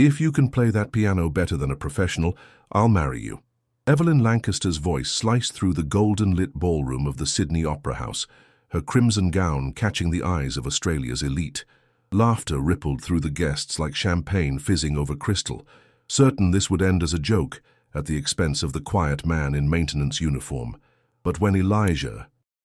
If you can play that piano better than a professional, I'll marry you. Evelyn Lancaster's voice sliced through the golden-lit ballroom of the Sydney Opera House, her crimson gown catching the eyes of Australia's elite. Laughter rippled through the guests like champagne fizzing over crystal, certain this would end as a joke, at the expense of the quiet man in maintenance uniform. But when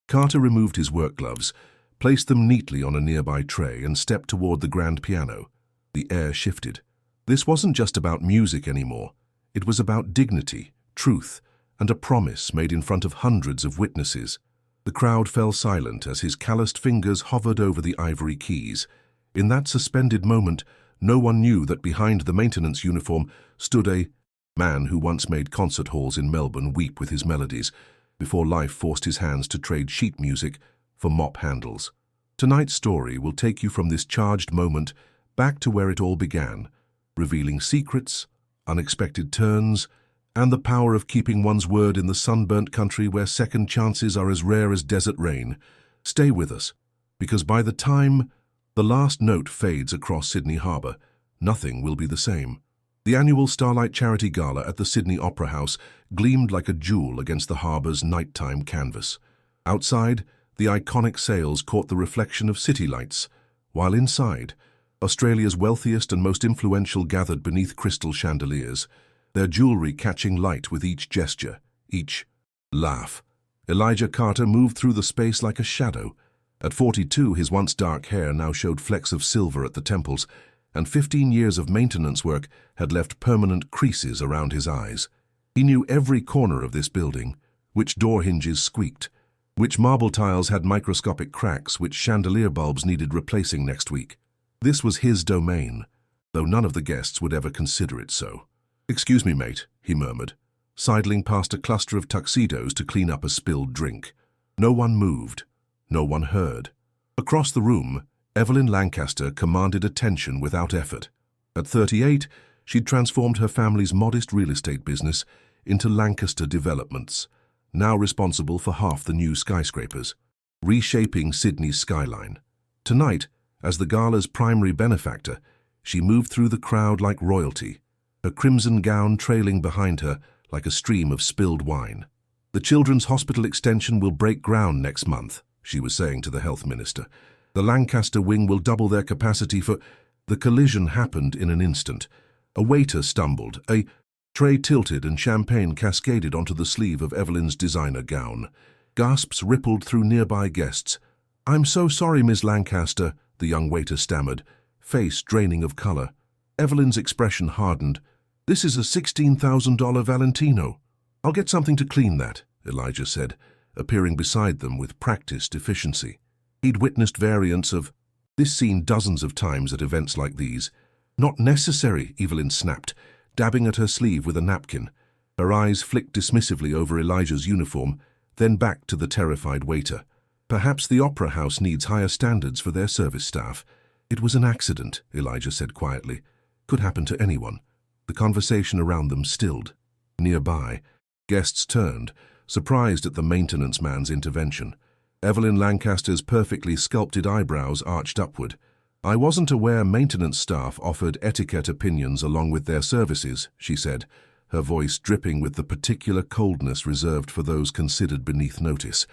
Carter removed his work gloves, placed them neatly on a nearby tray and stepped toward the grand piano, the air shifted. This wasn't just about music anymore. It was about dignity, truth, and a promise made in front of hundreds of witnesses. The crowd fell silent as his calloused fingers hovered over the ivory keys. In that suspended moment, no one knew that behind the maintenance uniform stood a man who once made concert halls in Melbourne weep with his melodies, before life forced his hands to trade sheet music for mop handles. Tonight's story will take you from this charged moment back to where it all began, revealing secrets, unexpected turns, and the power of keeping one's word in the sunburnt country where second chances are as rare as desert rain. Stay with us, because by the time the last note fades across Sydney Harbour, nothing will be the same. The annual Starlight Charity Gala at the Sydney Opera House gleamed like a jewel against the harbour's nighttime canvas. Outside, the iconic sails caught the reflection of city lights, while inside, Australia's wealthiest and most influential gathered beneath crystal chandeliers, their jewellery catching light with each gesture, each laugh. Elijah Carter moved through the space like a shadow. At 42, his once dark hair now showed flecks of silver at the temples, and 15 years of maintenance work had left permanent creases around his eyes. He knew every corner of this building, which door hinges squeaked, which marble tiles had microscopic cracks, which chandelier bulbs needed replacing next week. This was his domain, though none of the guests would ever consider it so. "Excuse me, mate," he murmured, sidling past a cluster of tuxedos to clean up a spilled drink. No one moved. No one heard. Across the room, Evelyn Lancaster commanded attention without effort. At 38, she'd transformed her family's modest real estate business into Lancaster Developments, now responsible for half the new skyscrapers, reshaping Sydney's skyline. Tonight, as the gala's primary benefactor, she moved through the crowd like royalty, her crimson gown trailing behind her like a stream of spilled wine. "The Children's Hospital extension will break ground next month," she was saying to the health minister. "The Lancaster wing will double their capacity for—" The collision happened in an instant. A waiter stumbled, a tray tilted, and champagne cascaded onto the sleeve of Evelyn's designer gown. Gasps rippled through nearby guests. "I'm so sorry, Miss Lancaster," the young waiter stammered, face draining of color. Evelyn's expression hardened. "This is a $16,000 Valentino." "I'll get something to clean that," Elijah said, appearing beside them with practiced efficiency. He'd witnessed variants of this scene dozens of times at events like these. "Not necessary," Evelyn snapped, dabbing at her sleeve with a napkin. Her eyes flicked dismissively over Elijah's uniform, then back to the terrified waiter. "Perhaps the Opera House needs higher standards for their service staff." "It was an accident," Elijah said quietly. "Could happen to anyone." The conversation around them stilled. Nearby, guests turned, surprised at the maintenance man's intervention. Evelyn Lancaster's perfectly sculpted eyebrows arched upward. "I wasn't aware maintenance staff offered etiquette opinions along with their services," she said, her voice dripping with the particular coldness reserved for those considered beneath notice.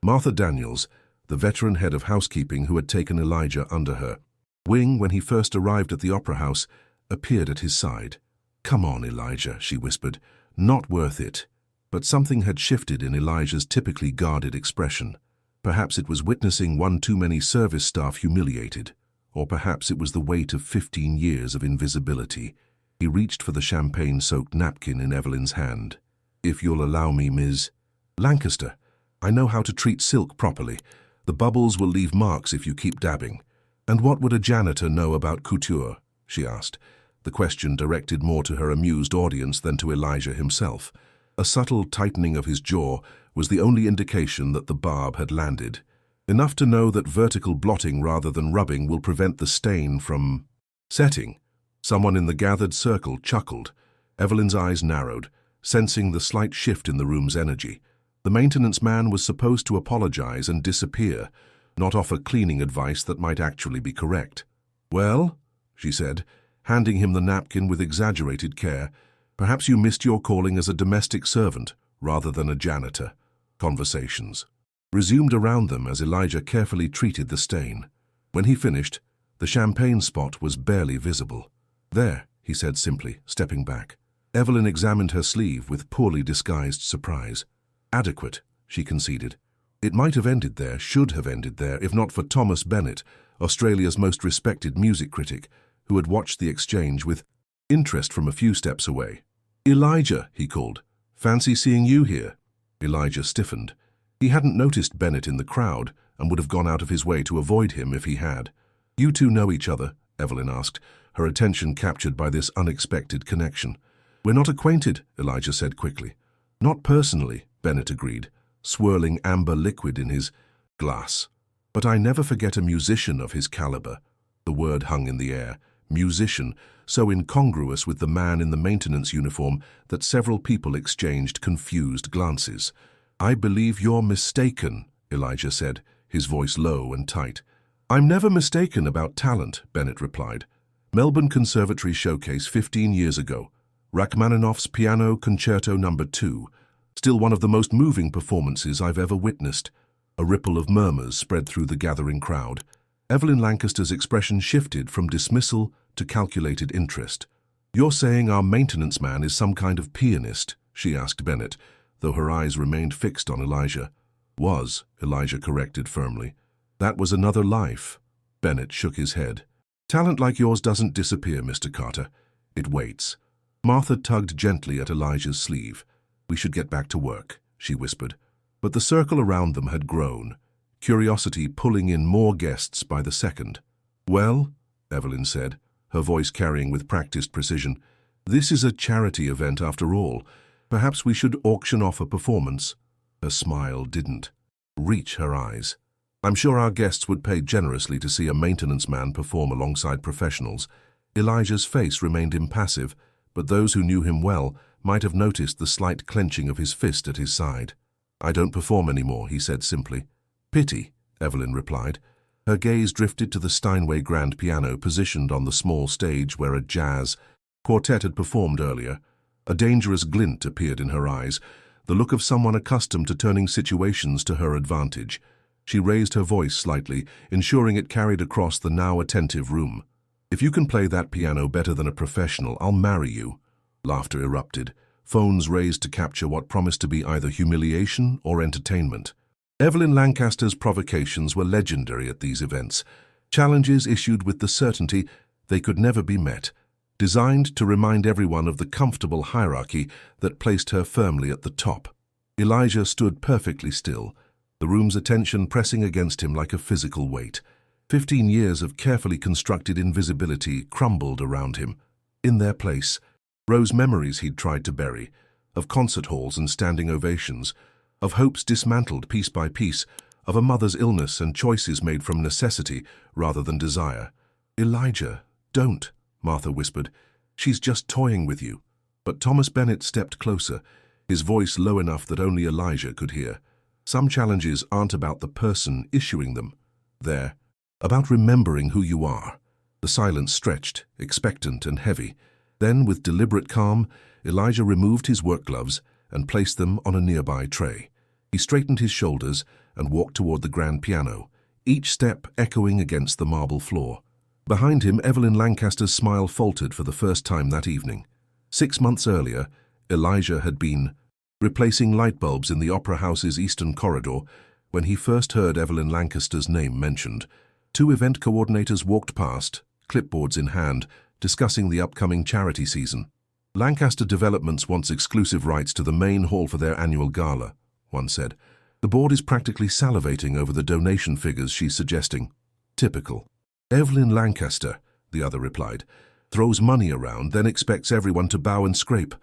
Martha Daniels, the veteran head of housekeeping who had taken Elijah under her wing when he first arrived at the Opera House, appeared at his side. "Come on, Elijah," she whispered. "Not worth it." But something had shifted in Elijah's typically guarded expression. Perhaps it was witnessing one too many service staff humiliated, or perhaps it was the weight of 15 years of invisibility. He reached for the champagne-soaked napkin in Evelyn's hand. "If you'll allow me, Ms. Lancaster, I know how to treat silk properly. The bubbles will leave marks if you keep dabbing." "And what would a janitor know about couture?" she asked, the question directed more to her amused audience than to Elijah himself. A subtle tightening of his jaw was the only indication that the barb had landed. Enough to know that vertical blotting rather than rubbing will prevent the stain from setting. Someone in the gathered circle chuckled. Evelyn's eyes narrowed, sensing the slight shift in the room's energy. The maintenance man was supposed to apologize and disappear, not offer cleaning advice that might actually be correct. "Well," she said, handing him the napkin with exaggerated care. "Perhaps you missed your calling as a domestic servant rather than a janitor." Conversations resumed around them as Elijah carefully treated the stain. When he finished, the champagne spot was barely visible. "There," he said simply, stepping back. Evelyn examined her sleeve with poorly disguised surprise. "Adequate," she conceded. It might have ended there, should have ended there, if not for Thomas Bennett, Australia's most respected music critic, who had watched the exchange with interest from a few steps away. "Elijah," he called. "Fancy seeing you here." Elijah stiffened. He hadn't noticed Bennett in the crowd and would have gone out of his way to avoid him if he had. "You two know each other?" Evelyn asked, her attention captured by this unexpected connection. "We're not acquainted," Elijah said quickly. "Not personally," Bennett agreed, swirling amber liquid in his glass. "But I never forget a musician of his caliber." The word hung in the air. Musician, so incongruous with the man in the maintenance uniform that several people exchanged confused glances. "I believe you're mistaken," Elijah said, his voice low and tight. "I'm never mistaken about talent," Bennett replied. "Melbourne Conservatory Showcase 15 years ago. Rachmaninoff's Piano Concerto No. 2. Still one of the most moving performances I've ever witnessed." A ripple of murmurs spread through the gathering crowd. Evelyn Lancaster's expression shifted from dismissal to calculated interest. "You're saying our maintenance man is some kind of pianist?" she asked Bennett, though her eyes remained fixed on Elijah. "Was," Elijah corrected firmly. "That was another life." Bennett shook his head. "Talent like yours doesn't disappear, Mr. Carter. It waits." Martha tugged gently at Elijah's sleeve. "We should get back to work," she whispered. But the circle around them had grown, curiosity pulling in more guests by the second. "Well," Evelyn said, her voice carrying with practiced precision, "this is a charity event after all. Perhaps we should auction off a performance." Her smile didn't reach her eyes. "I'm sure our guests would pay generously to see a maintenance man perform alongside professionals." Elijah's face remained impassive, but those who knew him well might have noticed the slight clenching of his fist at his side. "I don't perform anymore," he said simply. "Pity," Evelyn replied. Her gaze drifted to the Steinway grand piano positioned on the small stage where a jazz quartet had performed earlier. A dangerous glint appeared in her eyes, the look of someone accustomed to turning situations to her advantage. She raised her voice slightly, ensuring it carried across the now attentive room. "If you can play that piano better than a professional, I'll marry you." Laughter erupted, phones raised to capture what promised to be either humiliation or entertainment. Evelyn Lancaster's provocations were legendary at these events, challenges issued with the certainty they could never be met, designed to remind everyone of the comfortable hierarchy that placed her firmly at the top. Elijah stood perfectly still, the room's attention pressing against him like a physical weight. 15 years of carefully constructed invisibility crumbled around him. In their place rose memories he'd tried to bury, of concert halls and standing ovations, of hopes dismantled piece by piece, of a mother's illness and choices made from necessity rather than desire. "Elijah, don't," Martha whispered. "She's just toying with you." But Thomas Bennett stepped closer, his voice low enough that only Elijah could hear. "Some challenges aren't about the person issuing them. They're about remembering who you are." The silence stretched, expectant and heavy. Then, with deliberate calm, Elijah removed his work gloves and placed them on a nearby tray. He straightened his shoulders and walked toward the grand piano, each step echoing against the marble floor. Behind him, Evelyn Lancaster's smile faltered for the first time that evening. 6 months earlier, Elijah had been replacing light bulbs in the Opera House's eastern corridor when he first heard Evelyn Lancaster's name mentioned. 2 event coordinators walked past, clipboards in hand, discussing the upcoming charity season. "Lancaster Developments wants exclusive rights to the main hall for their annual gala," one said. "The board is practically salivating over the donation figures she's suggesting." "Typical." "Evelyn Lancaster," the other replied, "throws money around, then expects everyone to bow and scrape.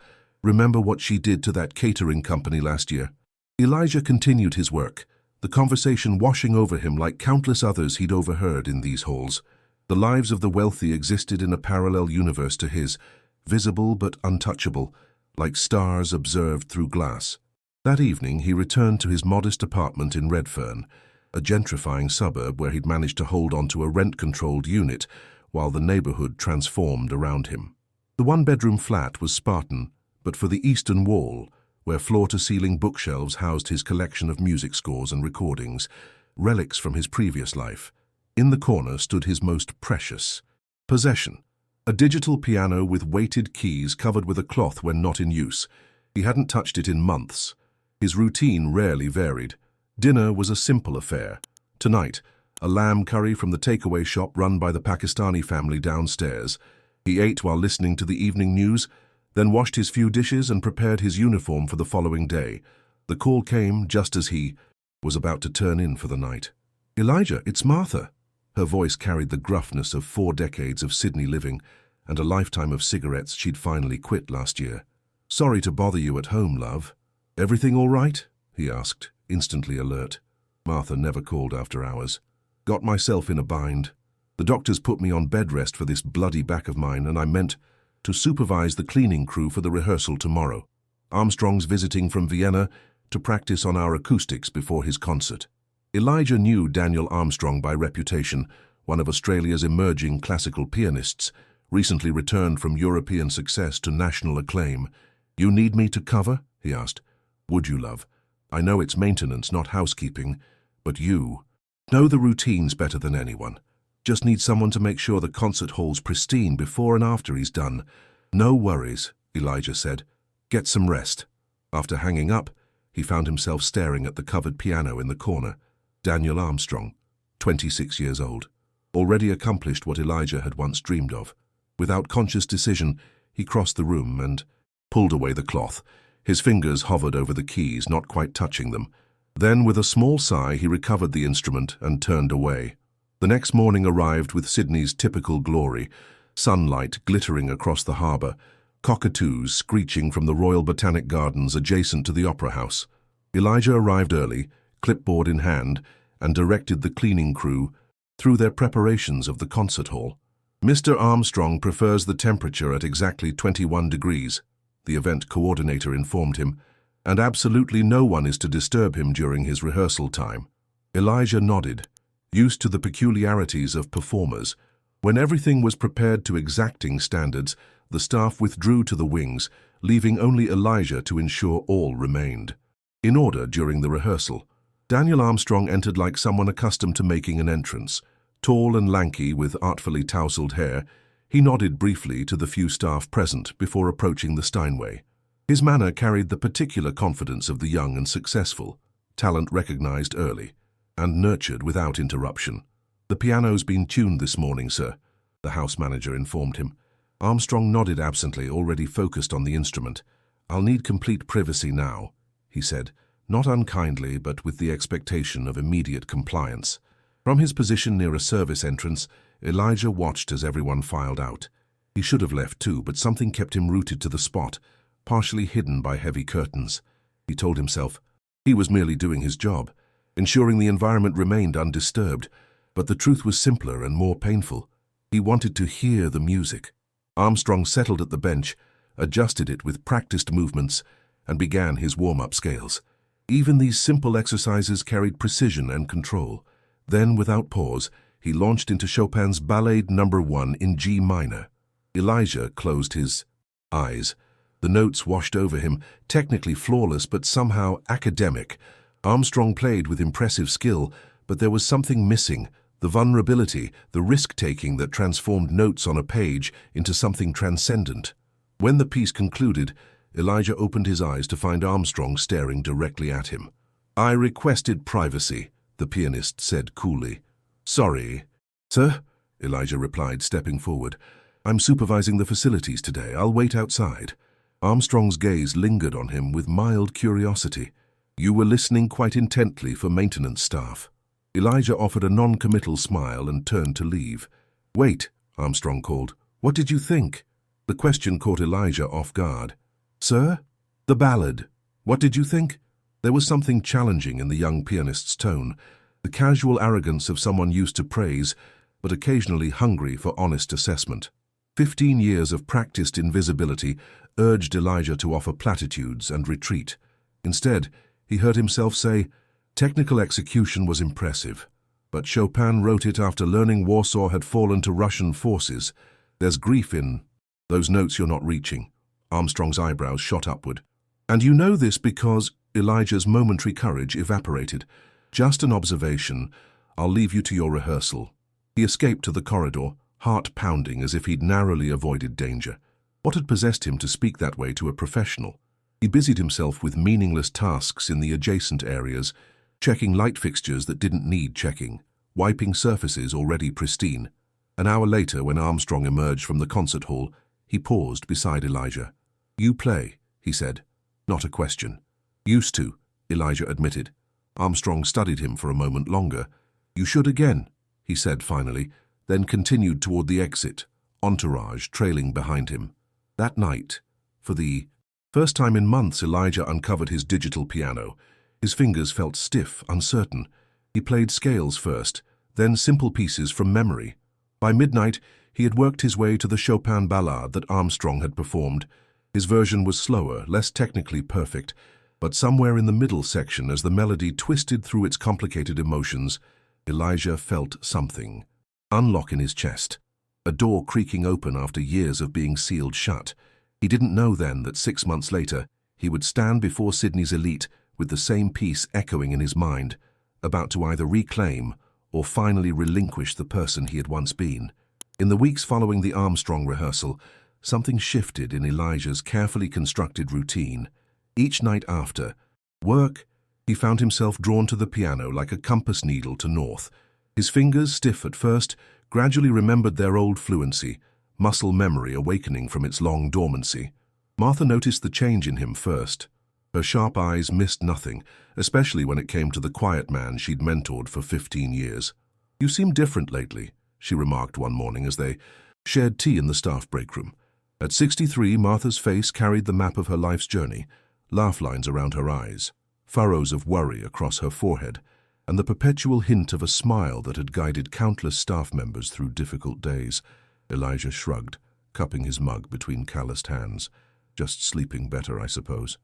Remember what she did to that catering company last year?" Elijah continued his work, the conversation washing over him like countless others he'd overheard in these halls. The lives of the wealthy existed in a parallel universe to his, visible but untouchable, like stars observed through glass. That evening he returned to his modest apartment in Redfern, a gentrifying suburb where he'd managed to hold on to a rent-controlled unit, while the neighborhood transformed around him. The one-bedroom flat was Spartan, but for the eastern wall, where floor-to-ceiling bookshelves housed his collection of music scores and recordings, relics from his previous life, in the corner stood his most precious possession, a digital piano with weighted keys covered with a cloth when not in use. He hadn't touched it in months. His routine rarely varied. Dinner was a simple affair. Tonight, a lamb curry from the takeaway shop run by the Pakistani family downstairs. He ate while listening to the evening news, then washed his few dishes and prepared his uniform for the following day. The call came just as he was about to turn in for the night. "Elijah, it's Martha." Her voice carried the gruffness of 4 decades of Sydney living and a lifetime of cigarettes she'd finally quit last year. "Sorry to bother you at home, love." "Everything all right?" he asked, instantly alert. Martha never called after hours. "Got myself in a bind. The doctors put me on bed rest for this bloody back of mine, and I meant to supervise the cleaning crew for the rehearsal tomorrow. Armstrong's visiting from Vienna to practice on our acoustics before his concert." Elijah knew Daniel Armstrong by reputation, one of Australia's emerging classical pianists, recently returned from European success to national acclaim. "You need me to cover?" he asked. "Would you, love? I know it's maintenance, not housekeeping, but you know the routines better than anyone. Just need someone to make sure the concert hall's pristine before and after he's done." "No worries," Elijah said. "Get some rest." After hanging up, he found himself staring at the covered piano in the corner. Daniel Armstrong, 26 years old, already accomplished what Elijah had once dreamed of. Without conscious decision, he crossed the room and pulled away the cloth. His fingers hovered over the keys, not quite touching them. Then, with a small sigh, he recovered the instrument and turned away. The next morning arrived with Sydney's typical glory, sunlight glittering across the harbour, cockatoos screeching from the Royal Botanic Gardens adjacent to the Opera House. Elijah arrived early, clipboard in hand, and directed the cleaning crew through their preparations of the concert hall. "Mr. Armstrong prefers the temperature at exactly 21 degrees, the event coordinator informed him, "and absolutely no one is to disturb him during his rehearsal time." Elijah nodded, used to the peculiarities of performers. When everything was prepared to exacting standards, the staff withdrew to the wings, leaving only Elijah to ensure all remained in order during the rehearsal. Daniel Armstrong entered like someone accustomed to making an entrance. Tall and lanky with artfully tousled hair, he nodded briefly to the few staff present before approaching the Steinway. His manner carried the particular confidence of the young and successful, talent recognized early, and nurtured without interruption. "The piano's been tuned this morning, sir," the house manager informed him. Armstrong nodded absently, already focused on the instrument. "I'll need complete privacy now," he said, not unkindly but with the expectation of immediate compliance. From his position near a service entrance, Elijah watched as everyone filed out. He should have left too, but something kept him rooted to the spot, partially hidden by heavy curtains. He told himself he was merely doing his job, ensuring the environment remained undisturbed, but the truth was simpler and more painful. He wanted to hear the music. Armstrong settled at the bench, adjusted it with practiced movements, and began his warm-up scales. Even these simple exercises carried precision and control. Then, without pause, he launched into Chopin's Ballade No. 1 in G minor. Elijah closed his eyes. The notes washed over him, technically flawless but somehow academic. Armstrong played with impressive skill, but there was something missing, the vulnerability, the risk-taking that transformed notes on a page into something transcendent. When the piece concluded, Elijah opened his eyes to find Armstrong staring directly at him. "I requested privacy," the pianist said coolly. "Sorry." "Sir?" Elijah replied, stepping forward. "I'm supervising the facilities today. I'll wait outside." Armstrong's gaze lingered on him with mild curiosity. "You were listening quite intently for maintenance staff." Elijah offered a non-committal smile and turned to leave. "Wait," Armstrong called. "What did you think?" The question caught Elijah off guard. "Sir?" "The ballad. What did you think?" There was something challenging in the young pianist's tone, the casual arrogance of someone used to praise, but occasionally hungry for honest assessment. 15 years of practiced invisibility urged Elijah to offer platitudes and retreat. Instead, he heard himself say, "Technical execution was impressive. But Chopin wrote it after learning Warsaw had fallen to Russian forces. There's grief in those notes you're not reaching. Armstrong's eyebrows shot upward. And you know this because Elijah's momentary courage evaporated. Just an observation. I'll leave you to your rehearsal. He escaped to the corridor, heart pounding as if he'd narrowly avoided danger. What had possessed him to speak that way to a professional? He busied himself with meaningless tasks in the adjacent areas, checking light fixtures that didn't need checking, wiping surfaces already pristine. An hour later, when Armstrong emerged from the concert hall, he paused beside Elijah. "You play," he said. "Not a question." "Used to," Elijah admitted. Armstrong studied him for a moment longer. "You should again," he said finally, then continued toward the exit, entourage trailing behind him. That night, for the first time in months, Elijah uncovered his digital piano. His fingers felt stiff, uncertain. He played scales first, then simple pieces from memory. By midnight, he had worked his way to the Chopin ballade that Armstrong had performed. His version was slower, less technically perfect, but somewhere in the middle section, as the melody twisted through its complicated emotions, Elijah felt something unlock in his chest, a door creaking open after years of being sealed shut. He didn't know then that 6 months later, he would stand before Sydney's elite with the same piece echoing in his mind, about to either reclaim or finally relinquish the person he had once been. In the weeks following the Armstrong rehearsal, something shifted in Elijah's carefully constructed routine. Each night after work, he found himself drawn to the piano like a compass needle to north. His fingers, stiff at first, gradually remembered their old fluency, muscle memory awakening from its long dormancy. Martha noticed the change in him first. Her sharp eyes missed nothing, especially when it came to the quiet man she'd mentored for 15 years. "You seem different lately," she remarked one morning as they shared tea in the staff break room. At 63, Martha's face carried the map of her life's journey, laugh lines around her eyes, furrows of worry across her forehead, and the perpetual hint of a smile that had guided countless staff members through difficult days. Elijah shrugged, cupping his mug between calloused hands. "Just sleeping better, I suppose."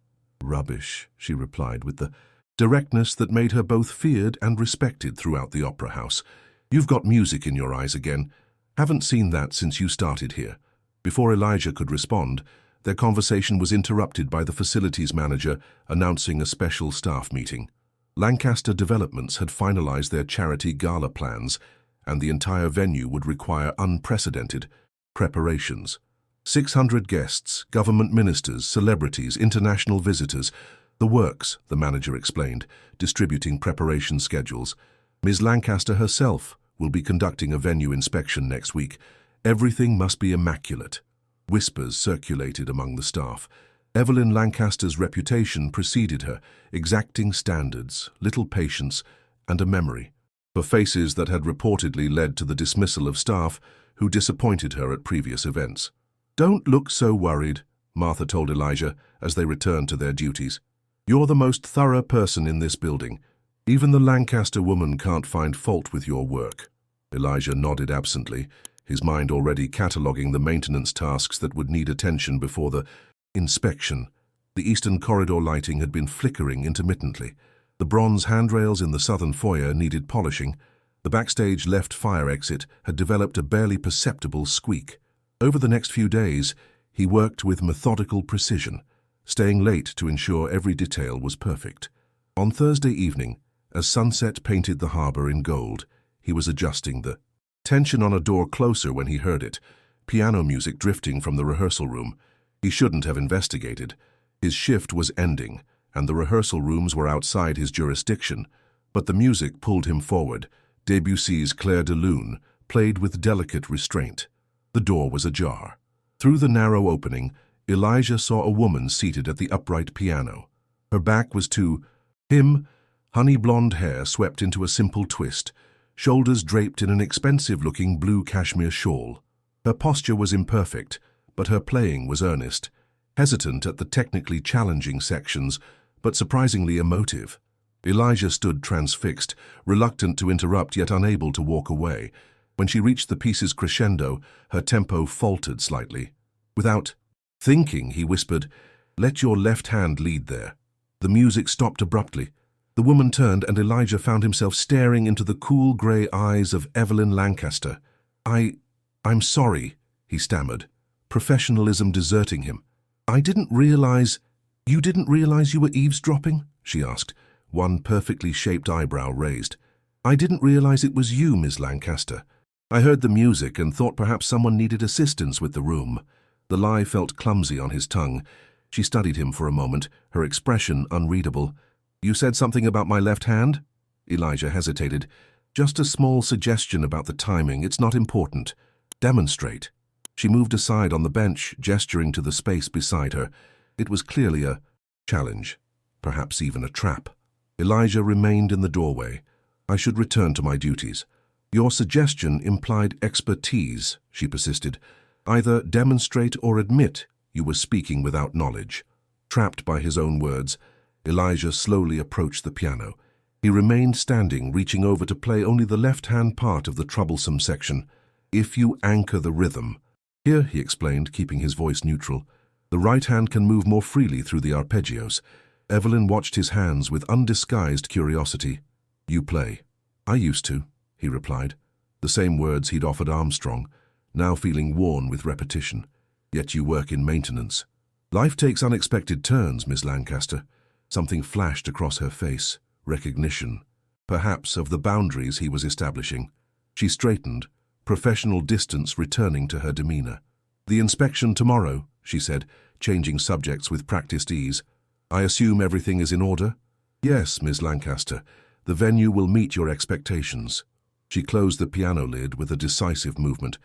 "Rubbish," she replied with the directness that made her both feared and respected throughout the opera house. "You've got music in your eyes again. Haven't seen that since you started here." Before Elijah could respond, their conversation was interrupted by the facilities manager announcing a special staff meeting. Lancaster Developments had finalized their charity gala plans, and the entire venue would require unprecedented preparations. 600 guests, government ministers, celebrities, international visitors. The works, the manager explained, distributing preparation schedules. Ms. Lancaster herself will be conducting a venue inspection next week. Everything must be immaculate. Whispers circulated among the staff. Evelyn Lancaster's reputation preceded her, exacting standards, little patience, and a memory for faces that had reportedly led to the dismissal of staff who disappointed her at previous events. "Don't look so worried," Martha told Elijah as they returned to their duties. "You're the most thorough person in this building. Even the Lancaster woman can't find fault with your work." Elijah nodded absently, his mind already cataloguing the maintenance tasks that would need attention before the inspection. The eastern corridor lighting had been flickering intermittently. The bronze handrails in the southern foyer needed polishing. The backstage left fire exit had developed a barely perceptible squeak. Over the next few days, he worked with methodical precision, staying late to ensure every detail was perfect. On Thursday evening, as sunset painted the harbor in gold, he was adjusting the tension on a door closer when he heard it, piano music drifting from the rehearsal room. He shouldn't have investigated. His shift was ending, and the rehearsal rooms were outside his jurisdiction, but the music pulled him forward. Debussy's Clair de Lune played with delicate restraint. The door was ajar. Through the narrow opening, Elijah saw a woman seated at the upright piano. Her back was to him, honey-blonde hair swept into a simple twist, shoulders draped in an expensive-looking blue cashmere shawl. Her posture was imperfect, but her playing was earnest, hesitant at the technically challenging sections, but surprisingly emotive. Elijah stood transfixed, reluctant to interrupt yet unable to walk away. When she reached the piece's crescendo, her tempo faltered slightly. Without thinking, he whispered, "Let your left hand lead there." The music stopped abruptly. The woman turned, and Elijah found himself staring into the cool grey eyes of Evelyn Lancaster. I'm sorry," he stammered, professionalism deserting him. "I didn't realize—" "You didn't realize you were eavesdropping?" she asked, one perfectly shaped eyebrow raised. "I didn't realize it was you, Miss Lancaster. I heard the music and thought perhaps someone needed assistance with the room." The lie felt clumsy on his tongue. She studied him for a moment, her expression unreadable. "You said something about my left hand?" Elijah hesitated. "Just a small suggestion about the timing. It's not important." "Demonstrate." She moved aside on the bench, gesturing to the space beside her. It was clearly a challenge, perhaps even a trap. Elijah remained in the doorway. "I should return to my duties." "Your suggestion implied expertise," she persisted. "Either demonstrate or admit you were speaking without knowledge." Trapped by his own words, Elijah slowly approached the piano. He remained standing, reaching over to play only the left-hand part of the troublesome section. "If you anchor the rhythm." "Here," he explained, keeping his voice neutral, "the right hand can move more freely through the arpeggios." Evelyn watched his hands with undisguised curiosity. "You play." "I used to," he replied, the same words he'd offered Armstrong, now feeling worn with repetition. "Yet you work in maintenance." "Life takes unexpected turns, Miss Lancaster." Something flashed across her face, recognition, perhaps of the boundaries he was establishing. She straightened, professional distance returning to her demeanor. "The inspection tomorrow," she said, changing subjects with practiced ease. "I assume everything is in order?" "Yes, Miss Lancaster. The venue will meet your expectations." She closed the piano lid with a decisive movement.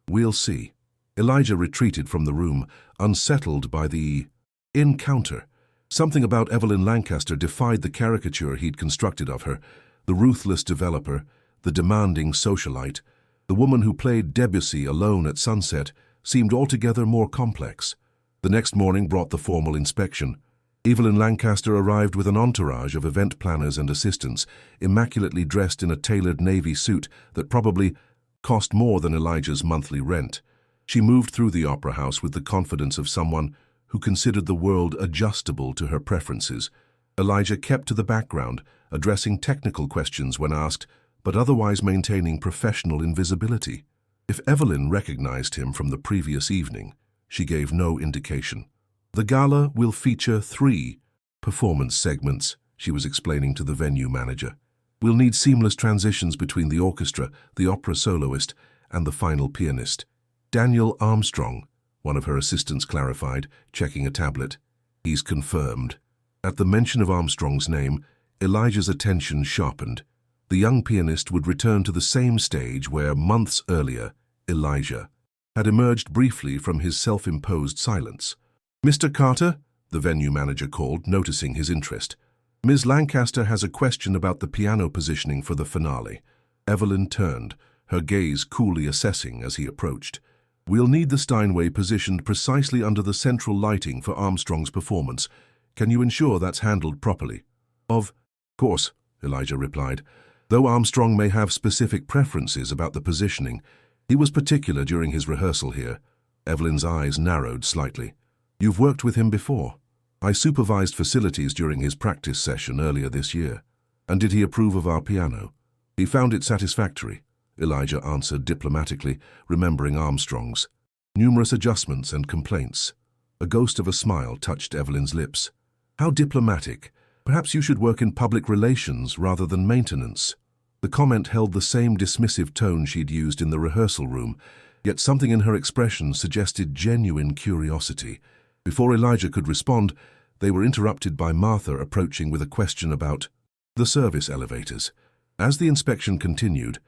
"We'll see." Elijah retreated from the room, unsettled by the encounter. Something about Evelyn Lancaster defied the caricature he'd constructed of her. The ruthless developer, the demanding socialite, the woman who played Debussy alone at sunset, seemed altogether more complex. The next morning brought the formal inspection. Evelyn Lancaster arrived with an entourage of event planners and assistants, immaculately dressed in a tailored navy suit that probably cost more than Elijah's monthly rent. She moved through the opera house with the confidence of someone who considered the world adjustable to her preferences. Elijah kept to the background, addressing technical questions when asked, but otherwise maintaining professional invisibility. If Evelyn recognized him from the previous evening, she gave no indication. "The gala will feature 3 performance segments," she was explaining to the venue manager. "We'll need seamless transitions between the orchestra, the opera soloist, and the final pianist." "Daniel Armstrong," one of her assistants clarified, checking a tablet. "He's confirmed." At the mention of Armstrong's name, Elijah's attention sharpened. The young pianist would return to the same stage where, months earlier, Elijah had emerged briefly from his self-imposed silence. "Mr. Carter," the venue manager called, noticing his interest. "Ms. Lancaster has a question about the piano positioning for the finale." Evelyn turned, her gaze coolly assessing as he approached. "We'll need the Steinway positioned precisely under the central lighting for Armstrong's performance. Can you ensure that's handled properly?" "Of course," Elijah replied. Though Armstrong may have specific preferences about the positioning, he was particular during his rehearsal here. Evelyn's eyes narrowed slightly. "You've worked with him before?" "I supervised facilities during his practice session earlier this year." "And did he approve of our piano?" "He found it satisfactory," Elijah answered diplomatically, remembering Armstrong's numerous adjustments and complaints. A ghost of a smile touched Evelyn's lips. "How diplomatic. Perhaps you should work in public relations rather than maintenance." The comment held the same dismissive tone she'd used in the rehearsal room, yet something in her expression suggested genuine curiosity. Before Elijah could respond, they were interrupted by Martha approaching with a question about the service elevators. As the inspection continued,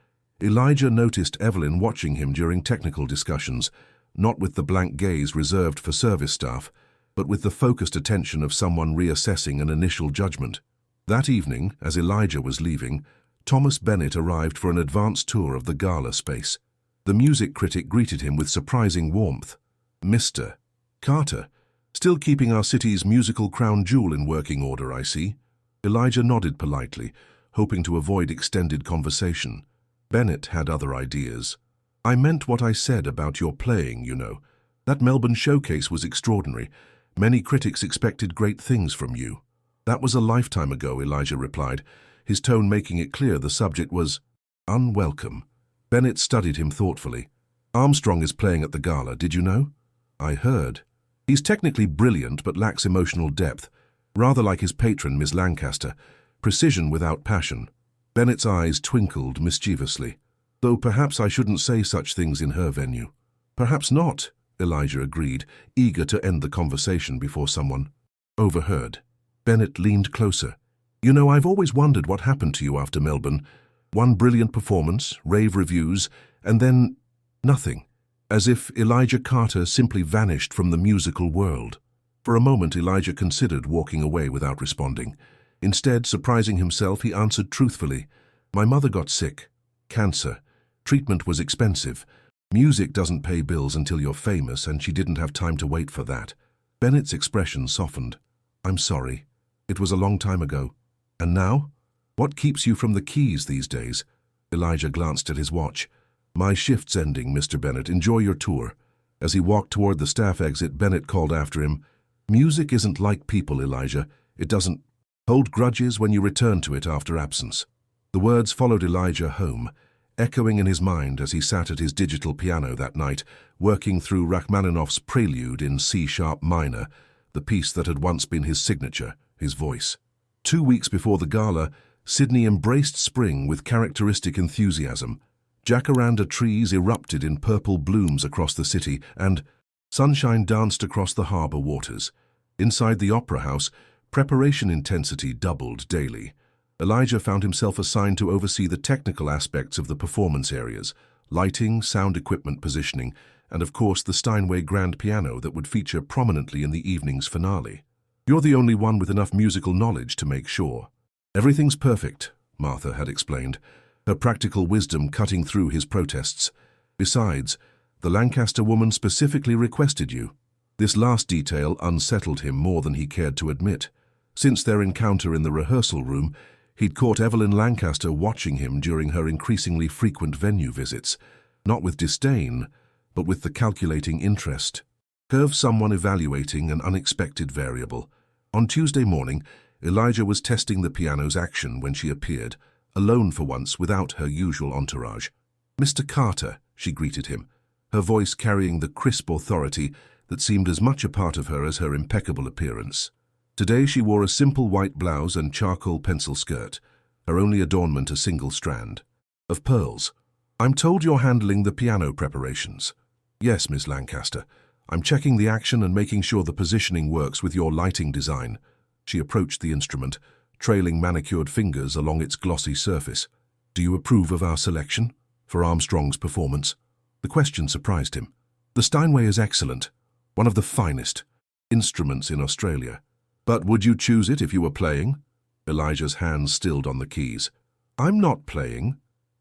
Elijah noticed Evelyn watching him during technical discussions, not with the blank gaze reserved for service staff, but with the focused attention of someone reassessing an initial judgment. That evening, as Elijah was leaving, Thomas Bennett arrived for an advance tour of the gala space. The music critic greeted him with surprising warmth. "Mr. Carter, still keeping our city's musical crown jewel in working order, I see." Elijah nodded politely, hoping to avoid extended conversation. Bennett had other ideas. "I meant what I said about your playing, you know. That Melbourne showcase was extraordinary. Many critics expected great things from you." That was a lifetime ago, Elijah replied, his tone making it clear the subject was unwelcome. Bennett studied him thoughtfully. Armstrong is playing at the gala, did you know? I heard. He's technically brilliant but lacks emotional depth, rather like his patron, Miss Lancaster, precision without passion. Bennett's eyes twinkled mischievously. Though perhaps I shouldn't say such things in her venue. Perhaps not, Elijah agreed, eager to end the conversation before someone overheard. Bennett leaned closer. You know, I've always wondered what happened to you after Melbourne. One brilliant performance, rave reviews, and then nothing. As if Elijah Carter simply vanished from the musical world. For a moment, Elijah considered walking away without responding. Instead, surprising himself, he answered truthfully, My mother got sick. Cancer. Treatment was expensive. Music doesn't pay bills until you're famous, and she didn't have time to wait for that. Bennett's expression softened. I'm sorry. It was a long time ago. And now? What keeps you from the keys these days? Elijah glanced at his watch. My shift's ending, Mr. Bennett. Enjoy your tour. As he walked toward the staff exit, Bennett called after him. Music isn't like people, Elijah. It doesn't hold grudges when you return to it after absence. The words followed Elijah home, echoing in his mind as he sat at his digital piano that night, working through Rachmaninoff's Prelude in C-sharp minor, the piece that had once been his signature, his voice. 2 weeks before the gala, Sydney embraced spring with characteristic enthusiasm. Jacaranda trees erupted in purple blooms across the city, and sunshine danced across the harbour waters. Inside the Opera House, preparation intensity doubled daily. Elijah found himself assigned to oversee the technical aspects of the performance areas, lighting, sound equipment positioning, and of course the Steinway grand piano that would feature prominently in the evening's finale. You're the only one with enough musical knowledge to make sure. Everything's perfect, Martha had explained, her practical wisdom cutting through his protests. Besides, the Lancaster woman specifically requested you. This last detail unsettled him more than he cared to admit. Since their encounter in the rehearsal room, he'd caught Evelyn Lancaster watching him during her increasingly frequent venue visits, not with disdain, but with the calculating interest. Curve someone evaluating an unexpected variable. On Tuesday morning, Elijah was testing the piano's action when she appeared, alone for once without her usual entourage. Mr. Carter, she greeted him, her voice carrying the crisp authority that seemed as much a part of her as her impeccable appearance. Today she wore a simple white blouse and charcoal pencil skirt, her only adornment a single strand of pearls. I'm told you're handling the piano preparations. Yes, Miss Lancaster. I'm checking the action and making sure the positioning works with your lighting design. She approached the instrument, trailing manicured fingers along its glossy surface. Do you approve of our selection for Armstrong's performance? The question surprised him. The Steinway is excellent, one of the finest instruments in Australia. But would you choose it if you were playing? Elijah's hands stilled on the keys. I'm not playing.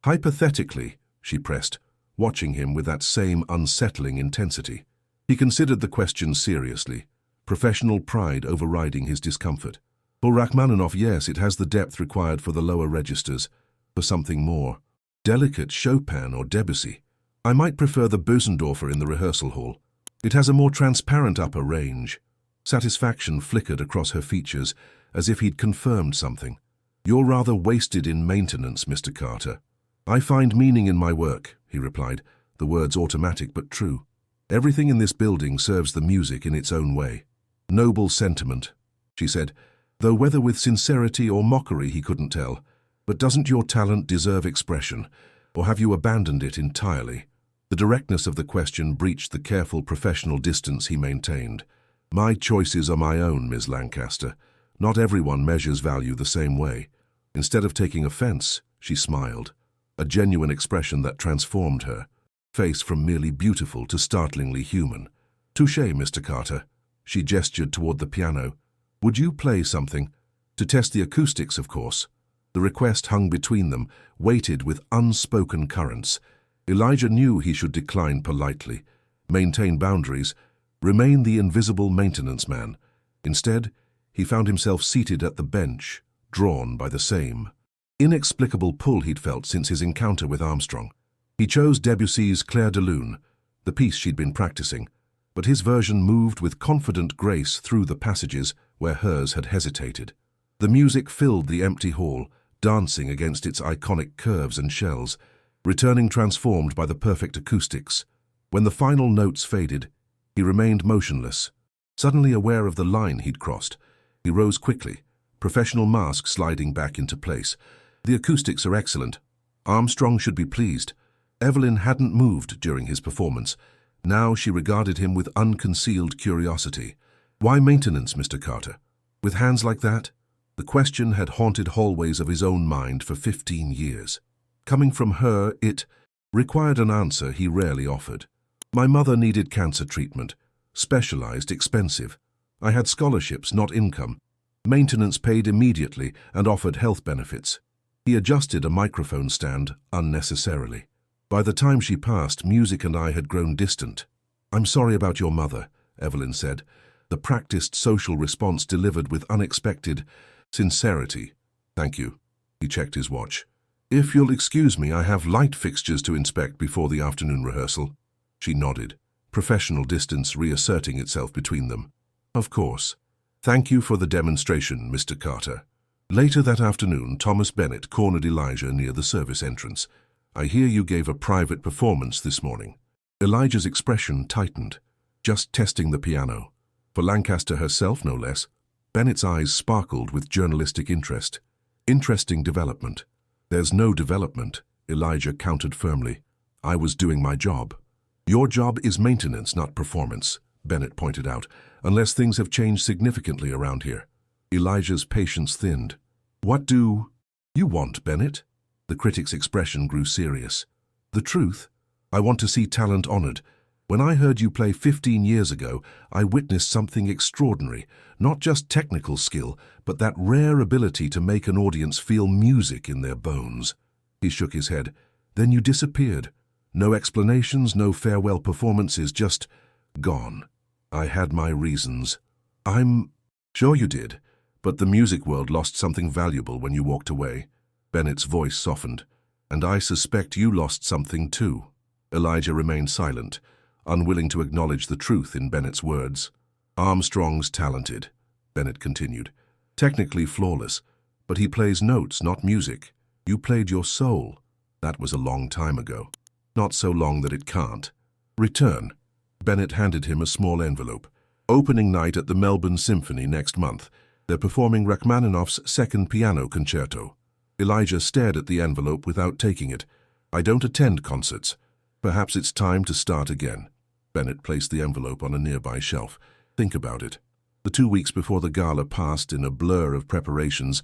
Hypothetically, she pressed, watching him with that same unsettling intensity. He considered the question seriously, professional pride overriding his discomfort. For Rachmaninoff, yes, it has the depth required for the lower registers. For something more delicate, Chopin or Debussy, I might prefer the Bösendorfer in the rehearsal hall. It has a more transparent upper range. Satisfaction flickered across her features, as if he'd confirmed something. You're rather wasted in maintenance, Mr. Carter. I find meaning in my work, he replied, the words automatic but true. Everything in this building serves the music in its own way. Noble sentiment, she said, though whether with sincerity or mockery he couldn't tell. But doesn't your talent deserve expression, or have you abandoned it entirely? The directness of the question breached the careful professional distance he maintained. My choices are my own, Miss Lancaster. Not everyone measures value the same way. Instead of taking offense, she smiled, a genuine expression that transformed her face from merely beautiful to startlingly human. Touché, Mr. Carter. She gestured toward the piano. Would you play something? To test the acoustics, of course. The request hung between them, weighted with unspoken currents. Elijah knew he should decline politely, maintain boundaries, remain the invisible maintenance man. Instead, he found himself seated at the bench, drawn by the same inexplicable pull he'd felt since his encounter with Armstrong. He chose Debussy's Clair de Lune, the piece she'd been practicing, but his version moved with confident grace through the passages where hers had hesitated. The music filled the empty hall, dancing against its iconic curves and shells, returning transformed by the perfect acoustics. When the final notes faded, he remained motionless. Suddenly aware of the line he'd crossed, he rose quickly, professional mask sliding back into place. The acoustics are excellent. Armstrong should be pleased. Evelyn hadn't moved during his performance. Now she regarded him with unconcealed curiosity. Why maintenance, Mr. Carter? With hands like that? The question had haunted hallways of his own mind for 15 years. Coming from her, it required an answer he rarely offered. My mother needed cancer treatment. Specialized, expensive. I had scholarships, not income. Maintenance paid immediately and offered health benefits. He adjusted a microphone stand unnecessarily. By the time she passed, music and I had grown distant. I'm sorry about your mother, Evelyn said, the practiced social response delivered with unexpected sincerity. Thank you. He checked his watch. If you'll excuse me, I have light fixtures to inspect before the afternoon rehearsal. She nodded, professional distance reasserting itself between them. Of course. Thank you for the demonstration, Mr. Carter. Later that afternoon, Thomas Bennett cornered Elijah near the service entrance. I hear you gave a private performance this morning. Elijah's expression tightened. Just testing the piano. For Lancaster herself, no less. Bennett's eyes sparkled with journalistic interest. Interesting development. There's no development, Elijah countered firmly. I was doing my job. Your job is maintenance, not performance, Bennett pointed out, unless things have changed significantly around here. Elijah's patience thinned. What do you want, Bennett? The critic's expression grew serious. The truth? I want to see talent honored. When I heard you play 15 years ago, I witnessed something extraordinary. Not just technical skill, but that rare ability to make an audience feel music in their bones. He shook his head. Then you disappeared. No explanations, no farewell performances, just gone. I had my reasons. I'm sure you did, but the music world lost something valuable when you walked away. Bennett's voice softened. And I suspect you lost something too. Elijah remained silent, unwilling to acknowledge the truth in Bennett's words. Armstrong's talented, Bennett continued. Technically flawless, but he plays notes, not music. You played your soul. That was a long time ago. Not so long that it can't. Return. Bennett handed him a small envelope. Opening night at the Melbourne Symphony next month. They're performing Rachmaninoff's second piano concerto. Elijah stared at the envelope without taking it. I don't attend concerts. Perhaps it's time to start again. Bennett placed the envelope on a nearby shelf. Think about it. The 2 weeks before the gala passed in a blur of preparations,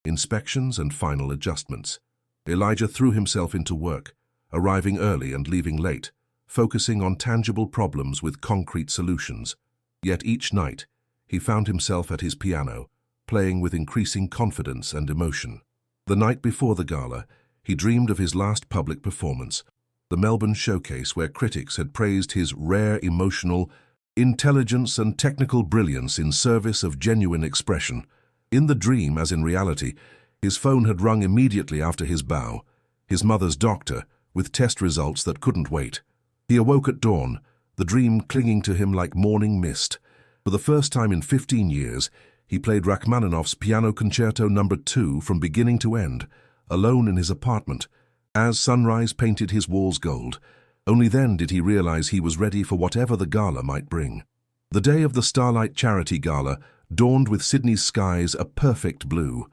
inspections and final adjustments. Elijah threw himself into work, arriving early and leaving late, focusing on tangible problems with concrete solutions. Yet each night, he found himself at his piano, playing with increasing confidence and emotion. The night before the gala, he dreamed of his last public performance, the Melbourne showcase where critics had praised his rare emotional intelligence and technical brilliance in service of genuine expression. In the dream, as in reality, his phone had rung immediately after his bow, his mother's doctor, with test results that couldn't wait. He awoke at dawn, the dream clinging to him like morning mist. For the first time in 15 years, he played Rachmaninoff's Piano Concerto No. 2 from beginning to end, alone in his apartment, as sunrise painted his walls gold. Only then did he realize he was ready for whatever the gala might bring. The day of the Starlight Charity Gala dawned with Sydney's skies a perfect blue,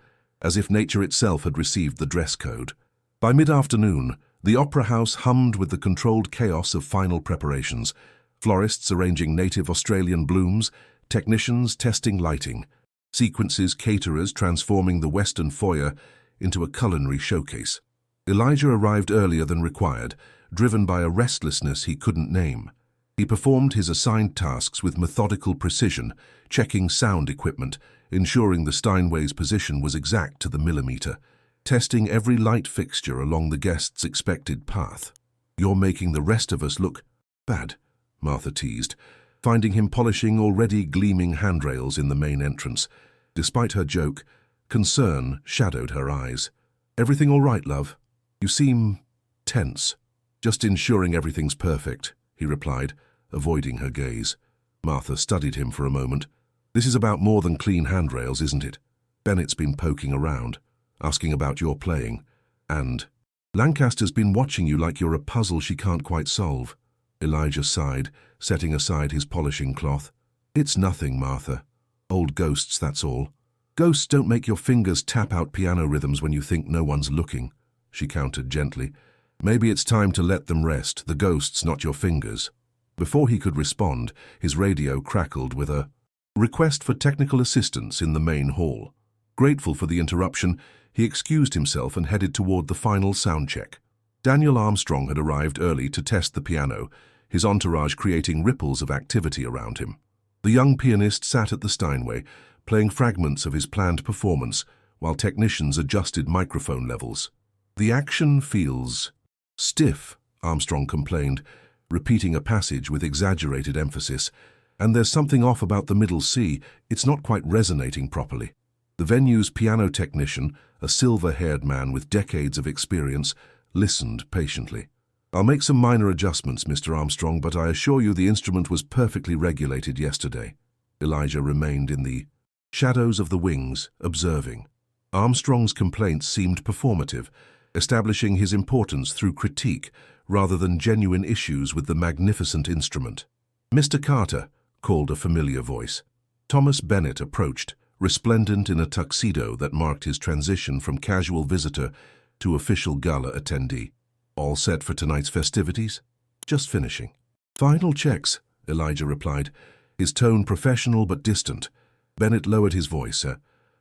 as if nature itself had received the dress code. By mid-afternoon, the Opera House hummed with the controlled chaos of final preparations, florists arranging native Australian blooms, technicians testing lighting, sequences, caterers transforming the Western foyer into a culinary showcase. Elijah arrived earlier than required, driven by a restlessness he couldn't name. He performed his assigned tasks with methodical precision, checking sound equipment, ensuring the Steinway's position was exact to the millimeter, testing every light fixture along the guest's expected path. You're making the rest of us look bad, Martha teased, finding him polishing already gleaming handrails in the main entrance. Despite her joke, concern shadowed her eyes. Everything all right, love? You seem tense. Just ensuring everything's perfect, he replied, avoiding her gaze. Martha studied him for a moment. This is about more than clean handrails, isn't it? Bennett's been poking around, asking about your playing, and Lancaster's been watching you like you're a puzzle she can't quite solve. Elijah sighed, setting aside his polishing cloth. It's nothing, Martha. Old ghosts, that's all. Ghosts don't make your fingers tap out piano rhythms when you think no one's looking, she countered gently. Maybe it's time to let them rest, the ghosts, not your fingers. Before he could respond, his radio crackled with a request for technical assistance in the main hall. Grateful for the interruption, he excused himself and headed toward the final sound check. Daniel Armstrong had arrived early to test the piano, his entourage creating ripples of activity around him. The young pianist sat at the Steinway, playing fragments of his planned performance, while technicians adjusted microphone levels. The action feels stiff, Armstrong complained, repeating a passage with exaggerated emphasis. And there's something off about the middle C, it's not quite resonating properly. The venue's piano technician, a silver-haired man with decades of experience, listened patiently. I'll make some minor adjustments, Mr. Armstrong, but I assure you the instrument was perfectly regulated yesterday. Elijah remained in the shadows of the wings, observing. Armstrong's complaints seemed performative, establishing his importance through critique rather than genuine issues with the magnificent instrument. Mr. Carter, called a familiar voice. Thomas Bennett approached, resplendent in a tuxedo that marked his transition from casual visitor to official gala attendee. All set for tonight's festivities? Just finishing. Final checks, Elijah replied, his tone professional but distant. Bennett lowered his voice.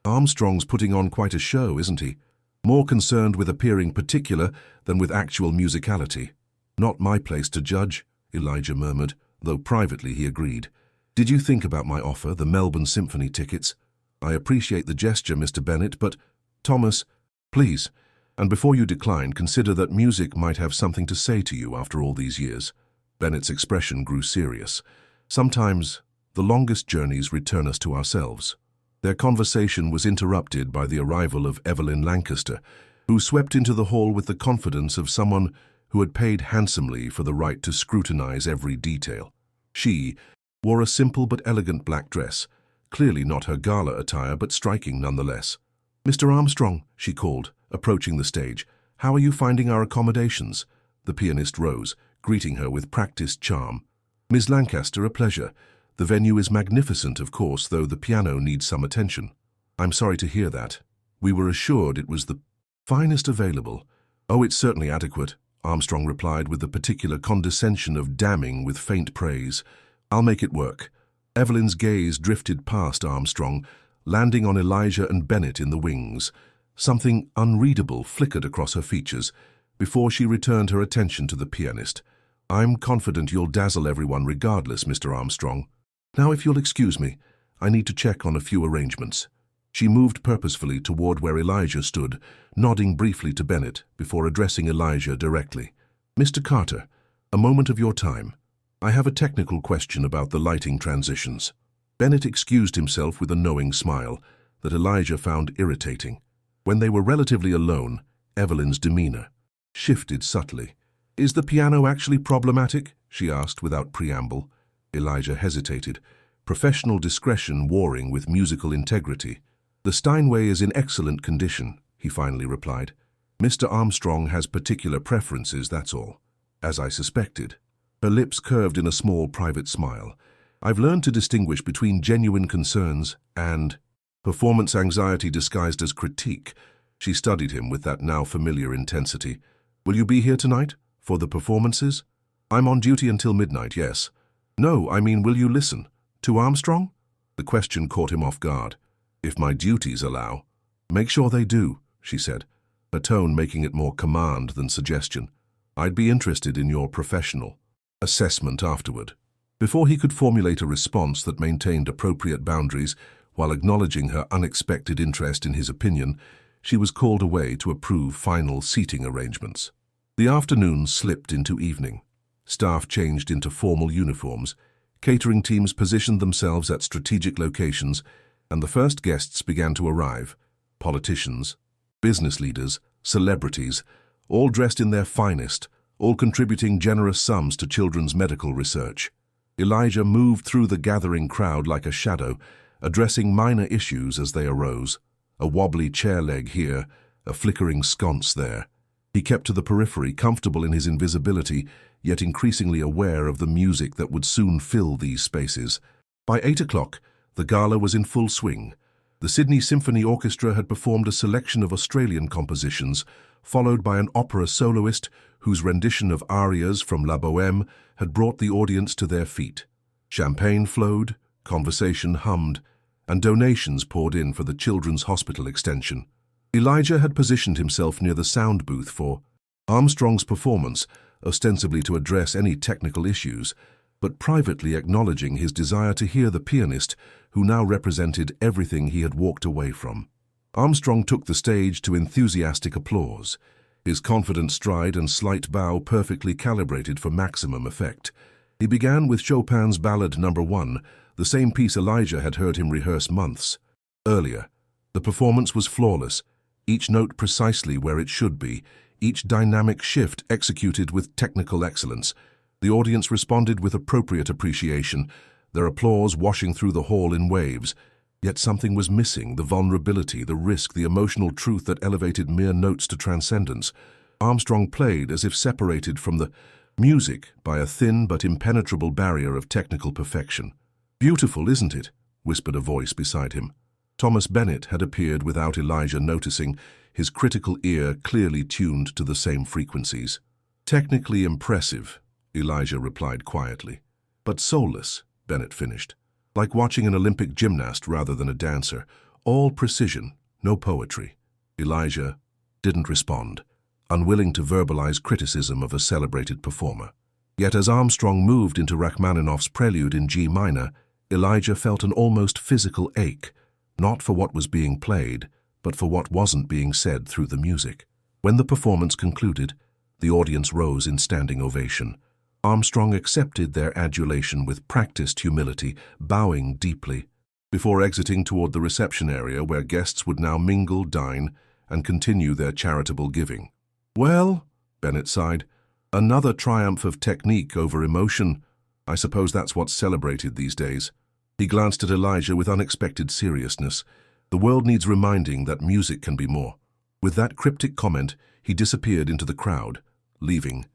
Armstrong's putting on quite a show, isn't he? More concerned with appearing particular than with actual musicality. Not my place to judge, Elijah murmured, though privately he agreed. Did you think about my offer, the Melbourne Symphony tickets? I appreciate the gesture, Mr. Bennett, but, Thomas, please, and before you decline, consider that music might have something to say to you after all these years. Bennett's expression grew serious. Sometimes, the longest journeys return us to ourselves. Their conversation was interrupted by the arrival of Evelyn Lancaster, who swept into the hall with the confidence of someone who had paid handsomely for the right to scrutinize every detail. She wore a simple but elegant black dress, clearly not her gala attire, but striking nonetheless. Mr. Armstrong, she called, approaching the stage. How are you finding our accommodations? The pianist rose, greeting her with practiced charm. Miss Lancaster, a pleasure. The venue is magnificent, of course, though the piano needs some attention. I'm sorry to hear that. We were assured it was the finest available. Oh, it's certainly adequate, Armstrong replied with the particular condescension of damning with faint praise. I'll make it work. Evelyn's gaze drifted past Armstrong, landing on Elijah and Bennett in the wings. Something unreadable flickered across her features before she returned her attention to the pianist. I'm confident you'll dazzle everyone regardless, Mr. Armstrong. Now, if you'll excuse me, I need to check on a few arrangements. She moved purposefully toward where Elijah stood, nodding briefly to Bennett before addressing Elijah directly. Mr. Carter, a moment of your time. I have a technical question about the lighting transitions. Bennett excused himself with a knowing smile that Elijah found irritating. When they were relatively alone, Evelyn's demeanor shifted subtly. Is the piano actually problematic? She asked without preamble. Elijah hesitated, professional discretion warring with musical integrity. The Steinway is in excellent condition, he finally replied. Mr. Armstrong has particular preferences, that's all. As I suspected. Her lips curved in a small private smile. I've learned to distinguish between genuine concerns and performance anxiety disguised as critique. She studied him with that now familiar intensity. Will you be here tonight? For the performances? I'm on duty until midnight, yes. No, I mean, will you listen? To Armstrong? The question caught him off guard. If my duties allow. Make sure they do, she said, her tone making it more command than suggestion. I'd be interested in your professional assessment afterward. Before he could formulate a response that maintained appropriate boundaries while acknowledging her unexpected interest in his opinion, she was called away to approve final seating arrangements. The afternoon slipped into evening. Staff changed into formal uniforms, catering teams positioned themselves at strategic locations, and the first guests began to arrive. Politicians, business leaders, celebrities, all dressed in their finest, all contributing generous sums to children's medical research. Elijah moved through the gathering crowd like a shadow, addressing minor issues as they arose. A wobbly chair leg here, a flickering sconce there. He kept to the periphery, comfortable in his invisibility, yet increasingly aware of the music that would soon fill these spaces. By 8 o'clock, the gala was in full swing. The Sydney Symphony Orchestra had performed a selection of Australian compositions, followed by an opera soloist whose rendition of arias from La Bohème had brought the audience to their feet. Champagne flowed, conversation hummed, and donations poured in for the Children's Hospital extension. Elijah had positioned himself near the sound booth for Armstrong's performance, ostensibly to address any technical issues, but privately acknowledging his desire to hear the pianist who now represented everything he had walked away from. Armstrong took the stage to enthusiastic applause, his confident stride and slight bow perfectly calibrated for maximum effect. He began with Chopin's Ballad No. 1, the same piece Elijah had heard him rehearse months earlier. The performance was flawless, each note precisely where it should be, each dynamic shift executed with technical excellence. The audience responded with appropriate appreciation, their applause washing through the hall in waves. Yet something was missing, the vulnerability, the risk, the emotional truth that elevated mere notes to transcendence. Armstrong played as if separated from the music by a thin but impenetrable barrier of technical perfection. "Beautiful, isn't it?" whispered a voice beside him. Thomas Bennett had appeared without Elijah noticing, his critical ear clearly tuned to the same frequencies. "Technically impressive," Elijah replied quietly. "But soulless," Bennett finished. "Like watching an Olympic gymnast rather than a dancer. All precision, no poetry." Elijah didn't respond, unwilling to verbalize criticism of a celebrated performer. Yet as Armstrong moved into Rachmaninoff's Prelude in G minor, Elijah felt an almost physical ache, not for what was being played, but for what wasn't being said through the music. When the performance concluded, the audience rose in standing ovation. Armstrong accepted their adulation with practiced humility, bowing deeply, before exiting toward the reception area where guests would now mingle, dine, and continue their charitable giving. "Well," Bennett sighed, "another triumph of technique over emotion. I suppose that's what's celebrated these days." He glanced at Elijah with unexpected seriousness. The world needs reminding that music can be more. With that cryptic comment, he disappeared into the crowd, leaving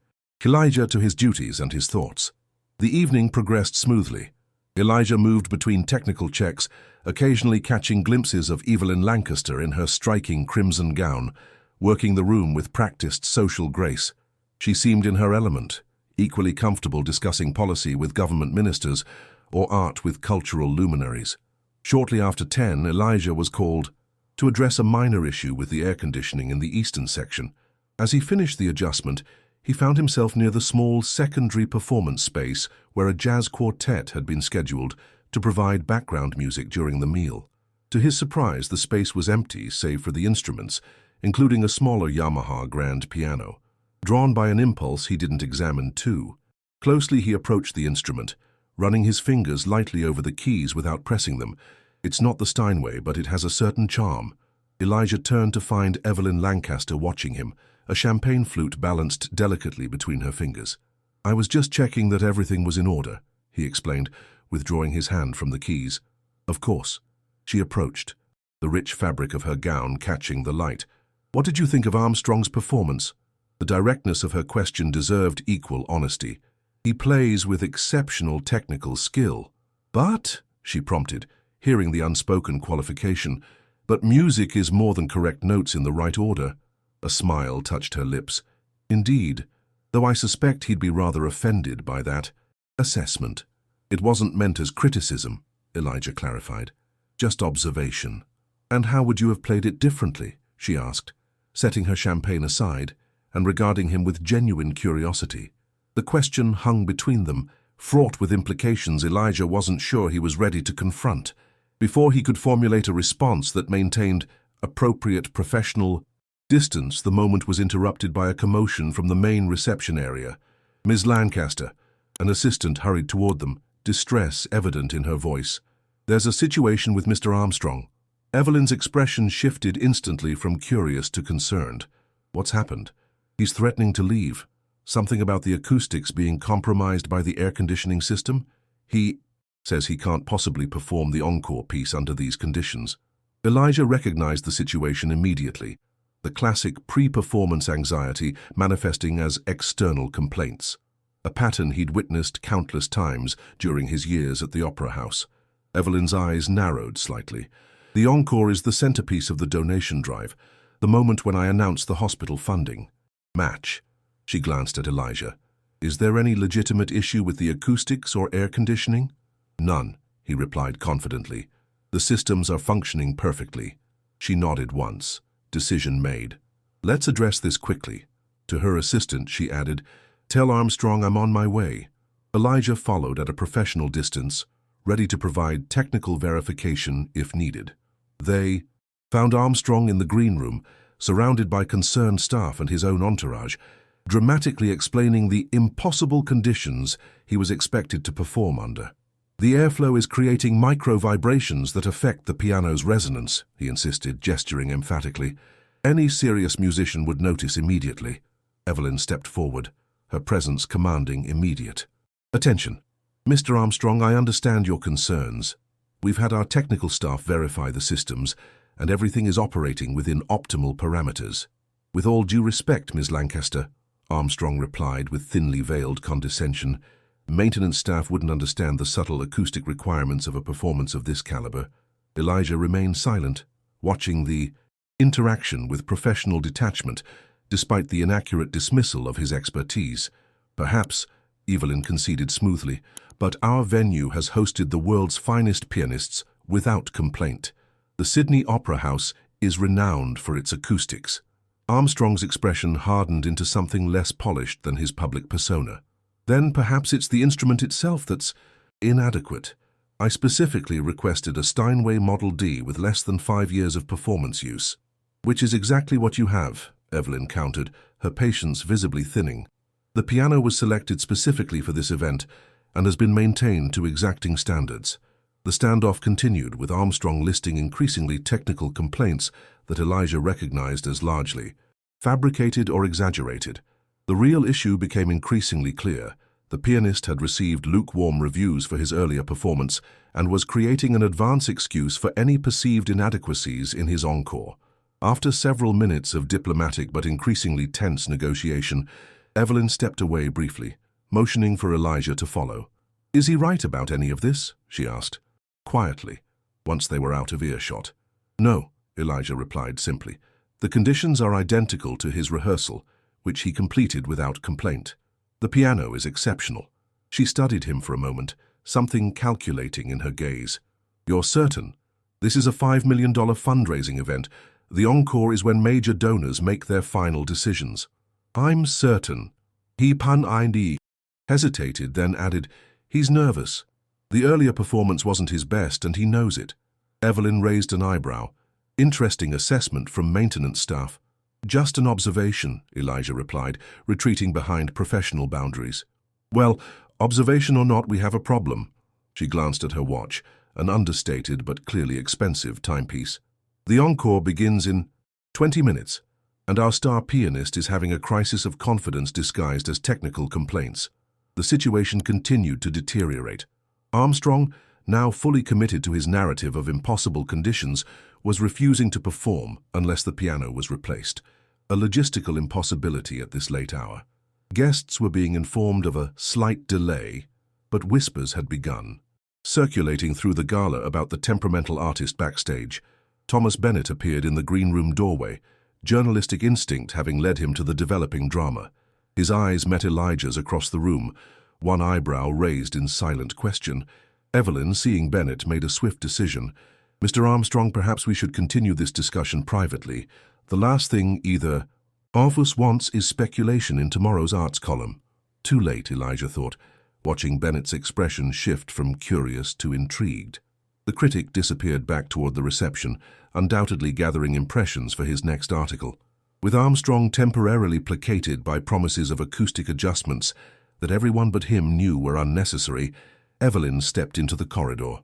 Elijah to his duties and his thoughts. The evening progressed smoothly. Elijah moved between technical checks, occasionally catching glimpses of Evelyn Lancaster in her striking crimson gown, working the room with practiced social grace. She seemed in her element, equally comfortable discussing policy with government ministers or art with cultural luminaries. Shortly after 10, Elijah was called to address a minor issue with the air conditioning in the eastern section. As he finished the adjustment, he found himself near the small secondary performance space where a jazz quartet had been scheduled to provide background music during the meal. To his surprise, the space was empty save for the instruments, including a smaller Yamaha grand piano. Drawn by an impulse he didn't examine too. Closely he approached the instrument, running his fingers lightly over the keys without pressing them. It's not the Steinway, but it has a certain charm. Elijah turned to find Evelyn Lancaster watching him, a champagne flute balanced delicately between her fingers. "I was just checking that everything was in order," he explained, withdrawing his hand from the keys. "Of course." She approached, the rich fabric of her gown catching the light. "What did you think of Armstrong's performance?" The directness of her question deserved equal honesty. "He plays with exceptional technical skill." "But," she prompted, hearing the unspoken qualification, "but music is more than correct notes in the right order." A smile touched her lips. "Indeed, though I suspect he'd be rather offended by that assessment." "It wasn't meant as criticism," Elijah clarified. "Just observation." "And how would you have played it differently?" she asked, setting her champagne aside and regarding him with genuine curiosity. The question hung between them, fraught with implications Elijah wasn't sure he was ready to confront. Before he could formulate a response that maintained appropriate professional distance, the moment was interrupted by a commotion from the main reception area. "Ms. Lancaster," an assistant hurried toward them, distress evident in her voice. "There's a situation with Mr. Armstrong." Evelyn's expression shifted instantly from curious to concerned. "What's happened?" "He's threatening to leave. Something about the acoustics being compromised by the air conditioning system. He says he can't possibly perform the encore piece under these conditions." Elijah recognized the situation immediately, the classic pre-performance anxiety manifesting as external complaints, a pattern he'd witnessed countless times during his years at the Opera House. Evelyn's eyes narrowed slightly. The encore is the centerpiece of the donation drive, the moment when I announced the hospital funding. Match. She glanced at Elijah. Is there any legitimate issue with the acoustics or air conditioning? None, he replied confidently. The systems are functioning perfectly. She nodded once. Decision made. Let's address this quickly. To her assistant, she added, Tell Armstrong I'm on my way. Elijah followed at a professional distance, ready to provide technical verification if needed. They found Armstrong in the green room, surrounded by concerned staff and his own entourage, dramatically explaining the impossible conditions he was expected to perform under. The airflow is creating micro-vibrations that affect the piano's resonance, he insisted, gesturing emphatically. Any serious musician would notice immediately. Evelyn stepped forward, her presence commanding immediate attention. Mr. Armstrong, I understand your concerns. We've had our technical staff verify the systems, and everything is operating within optimal parameters. With all due respect, Ms. Lancaster, Armstrong replied with thinly veiled condescension. Maintenance staff wouldn't understand the subtle acoustic requirements of a performance of this caliber. Elijah remained silent, watching the interaction with professional detachment, despite the inaccurate dismissal of his expertise. Perhaps, Evelyn conceded smoothly, but our venue has hosted the world's finest pianists without complaint. The Sydney Opera House is renowned for its acoustics. Armstrong's expression hardened into something less polished than his public persona. Then perhaps it's the instrument itself that's inadequate. I specifically requested a Steinway Model D with less than 5 years of performance use. Which is exactly what you have, Evelyn countered, her patience visibly thinning. The piano was selected specifically for this event and has been maintained to exacting standards. The standoff continued, with Armstrong listing increasingly technical complaints that Elijah recognized as largely fabricated or exaggerated. The real issue became increasingly clear. The pianist had received lukewarm reviews for his earlier performance and was creating an advance excuse for any perceived inadequacies in his encore. After several minutes of diplomatic but increasingly tense negotiation, Evelyn stepped away briefly, motioning for Elijah to follow. Is he right about any of this? She asked, quietly, once they were out of earshot. No, Elijah replied simply. The conditions are identical to his rehearsal, which he completed without complaint. The piano is exceptional. She studied him for a moment, something calculating in her gaze. You're certain? This is a $5 million fundraising event. The encore is when major donors make their final decisions. I'm certain. He hesitated, then added, He's nervous. The earlier performance wasn't his best, and he knows it. Evelyn raised an eyebrow. Interesting assessment from maintenance staff. Just an observation, Elijah replied, retreating behind professional boundaries. Well, observation or not, we have a problem. She glanced at her watch, an understated but clearly expensive timepiece. The encore begins in 20 minutes, and our star pianist is having a crisis of confidence disguised as technical complaints. The situation continued to deteriorate. Armstrong, now fully committed to his narrative of impossible conditions, was refusing to perform unless the piano was replaced. A logistical impossibility at this late hour. Guests were being informed of a slight delay, but whispers had begun, circulating through the gala about the temperamental artist backstage. Thomas Bennett appeared in the green room doorway, journalistic instinct having led him to the developing drama. His eyes met Elijah's across the room, one eyebrow raised in silent question. Evelyn, seeing Bennett, made a swift decision. Mr. Armstrong, perhaps we should continue this discussion privately. The last thing either of us wants is speculation in tomorrow's arts column. Too late, Elijah thought, watching Bennett's expression shift from curious to intrigued. The critic disappeared back toward the reception, undoubtedly gathering impressions for his next article. With Armstrong temporarily placated by promises of acoustic adjustments that everyone but him knew were unnecessary, Evelyn stepped into the corridor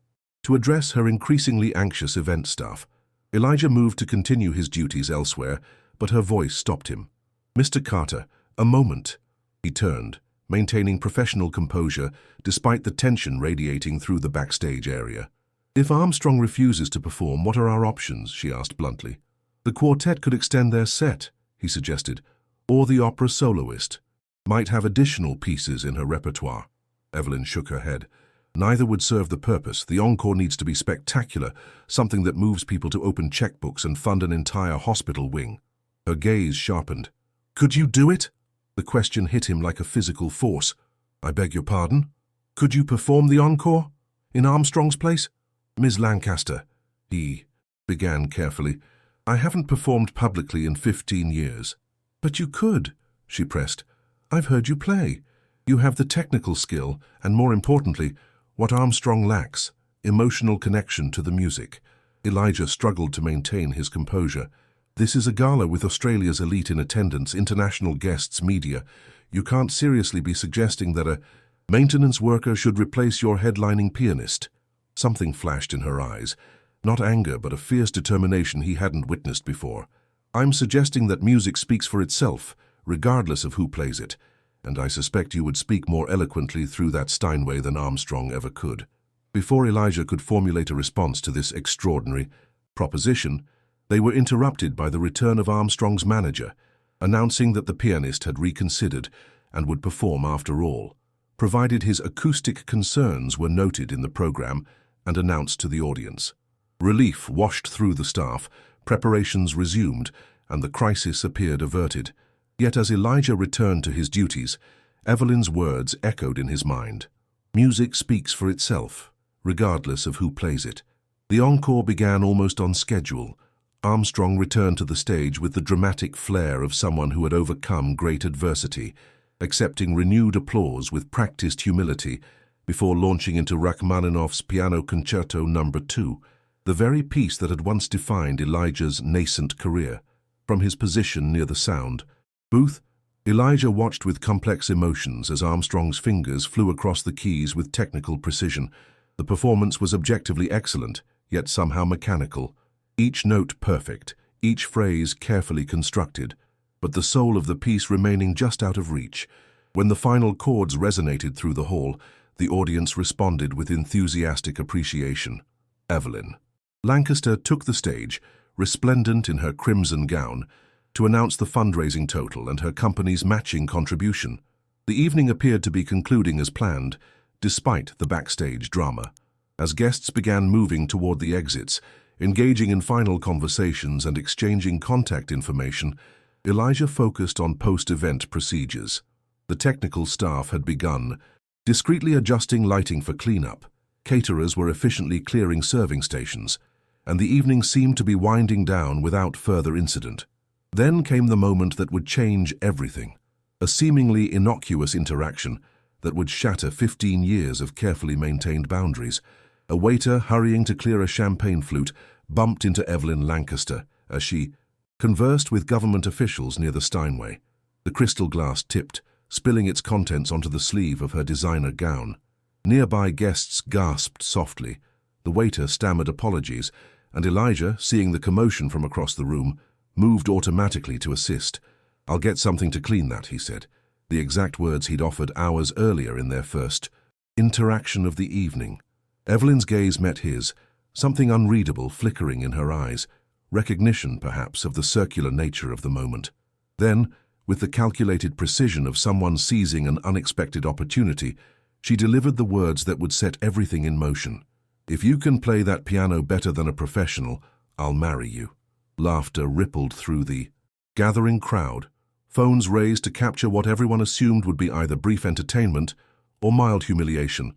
to address her increasingly anxious event staff. Elijah moved to continue his duties elsewhere, but her voice stopped him. Mr. Carter, a moment. He turned, maintaining professional composure despite the tension radiating through the backstage area. "If Armstrong refuses to perform, what are our options?" she asked bluntly. "The quartet could extend their set," he suggested, "or the opera soloist might have additional pieces in her repertoire." Evelyn shook her head. "Neither would serve the purpose. The encore needs to be spectacular, something that moves people to open checkbooks and fund an entire hospital wing." Her gaze sharpened. "Could you do it?" The question hit him like a physical force. "I beg your pardon? Could you perform the encore? In Armstrong's place?" "Miss Lancaster," he began carefully, "I haven't performed publicly in 15 years. "But you could," she pressed. "I've heard you play. You have the technical skill, and more importantly, what Armstrong lacks, emotional connection to the music." Elijah struggled to maintain his composure. "This is a gala with Australia's elite in attendance, international guests, media. You can't seriously be suggesting that a maintenance worker should replace your headlining pianist." Something flashed in her eyes, not anger but a fierce determination he hadn't witnessed before. "I'm suggesting that music speaks for itself, regardless of who plays it, and I suspect you would speak more eloquently through that Steinway than Armstrong ever could." Before Elijah could formulate a response to this extraordinary proposition, they were interrupted by the return of Armstrong's manager, announcing that the pianist had reconsidered and would perform after all, provided his acoustic concerns were noted in the program and announced to the audience. Relief washed through the staff, preparations resumed, and the crisis appeared averted. Yet as Elijah returned to his duties, Evelyn's words echoed in his mind. Music speaks for itself, regardless of who plays it. The encore began almost on schedule. Armstrong returned to the stage with the dramatic flair of someone who had overcome great adversity, accepting renewed applause with practiced humility before launching into Rachmaninoff's Piano Concerto No. 2, the very piece that had once defined Elijah's nascent career. From his position near the sound booth, Elijah watched with complex emotions as Armstrong's fingers flew across the keys with technical precision. The performance was objectively excellent, yet somehow mechanical. Each note perfect, each phrase carefully constructed, but the soul of the piece remaining just out of reach. When the final chords resonated through the hall, the audience responded with enthusiastic appreciation. Evelyn Lancaster took the stage, resplendent in her crimson gown, to announce the fundraising total and her company's matching contribution. The evening appeared to be concluding as planned, despite the backstage drama. As guests began moving toward the exits, engaging in final conversations and exchanging contact information, Elijah focused on post-event procedures. The technical staff had begun, discreetly adjusting lighting for cleanup. Caterers were efficiently clearing serving stations, and the evening seemed to be winding down without further incident. Then came the moment that would change everything, a seemingly innocuous interaction that would shatter 15 years of carefully maintained boundaries. A waiter, hurrying to clear a champagne flute, bumped into Evelyn Lancaster as she conversed with government officials near the Steinway. The crystal glass tipped, spilling its contents onto the sleeve of her designer gown. Nearby guests gasped softly. The waiter stammered apologies, and Elijah, seeing the commotion from across the room, moved automatically to assist. "I'll get something to clean that," he said, the exact words he'd offered hours earlier in their first interaction of the evening. Evelyn's gaze met his, something unreadable flickering in her eyes, recognition, perhaps, of the circular nature of the moment. Then, with the calculated precision of someone seizing an unexpected opportunity, she delivered the words that would set everything in motion. "If you can play that piano better than a professional, I'll marry you." Laughter rippled through the gathering crowd, phones raised to capture what everyone assumed would be either brief entertainment or mild humiliation.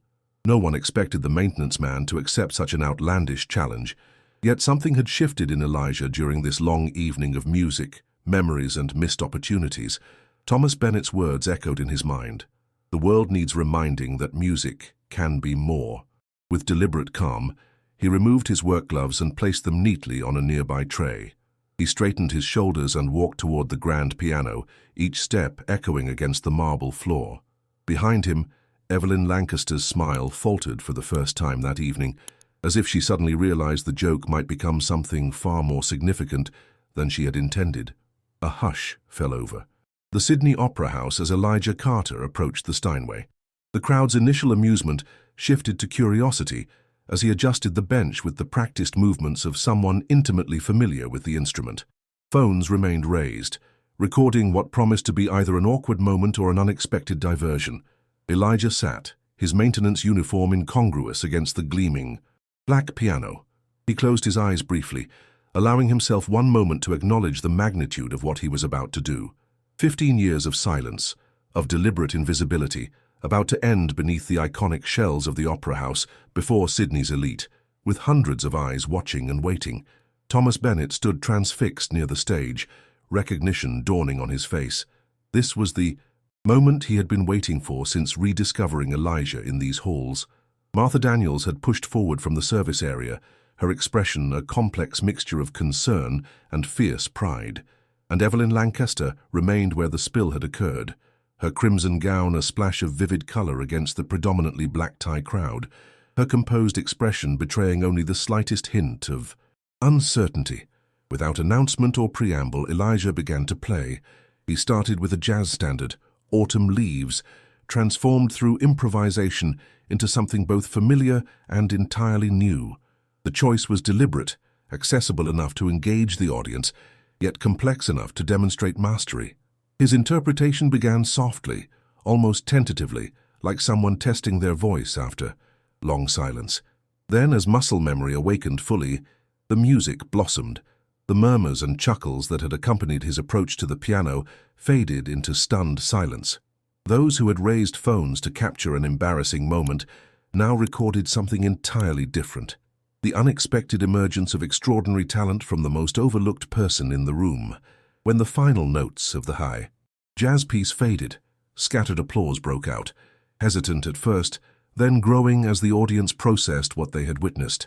No one expected the maintenance man to accept such an outlandish challenge, yet something had shifted in Elijah during this long evening of music, memories, and missed opportunities. Thomas Bennett's words echoed in his mind. The world needs reminding that music can be more. With deliberate calm, he removed his work gloves and placed them neatly on a nearby tray. He straightened his shoulders and walked toward the grand piano, each step echoing against the marble floor. Behind him, Evelyn Lancaster's smile faltered for the first time that evening, as if she suddenly realized the joke might become something far more significant than she had intended. A hush fell over the Sydney Opera House as Elijah Carter approached the Steinway. The crowd's initial amusement shifted to curiosity as he adjusted the bench with the practiced movements of someone intimately familiar with the instrument. Phones remained raised, recording what promised to be either an awkward moment or an unexpected diversion. Elijah sat, his maintenance uniform incongruous against the gleaming, black piano. He closed his eyes briefly, allowing himself one moment to acknowledge the magnitude of what he was about to do. 15 years of silence, of deliberate invisibility, about to end beneath the iconic shells of the Opera House before Sydney's elite, with hundreds of eyes watching and waiting. Thomas Bennett stood transfixed near the stage, recognition dawning on his face. This was the moment he had been waiting for since rediscovering Elijah in these halls. Martha Daniels had pushed forward from the service area, her expression a complex mixture of concern and fierce pride, and Evelyn Lancaster remained where the spill had occurred, her crimson gown a splash of vivid color against the predominantly black-tie crowd, her composed expression betraying only the slightest hint of uncertainty. Without announcement or preamble, Elijah began to play. He started with a jazz standard, Autumn Leaves, transformed through improvisation into something both familiar and entirely new. The choice was deliberate, accessible enough to engage the audience, yet complex enough to demonstrate mastery. His interpretation began softly, almost tentatively, like someone testing their voice after long silence. Then, as muscle memory awakened fully, the music blossomed. The murmurs and chuckles that had accompanied his approach to the piano faded into stunned silence. Those who had raised phones to capture an embarrassing moment now recorded something entirely different. The unexpected emergence of extraordinary talent from the most overlooked person in the room. When the final notes of the high jazz piece faded, scattered applause broke out, hesitant at first, then growing as the audience processed what they had witnessed.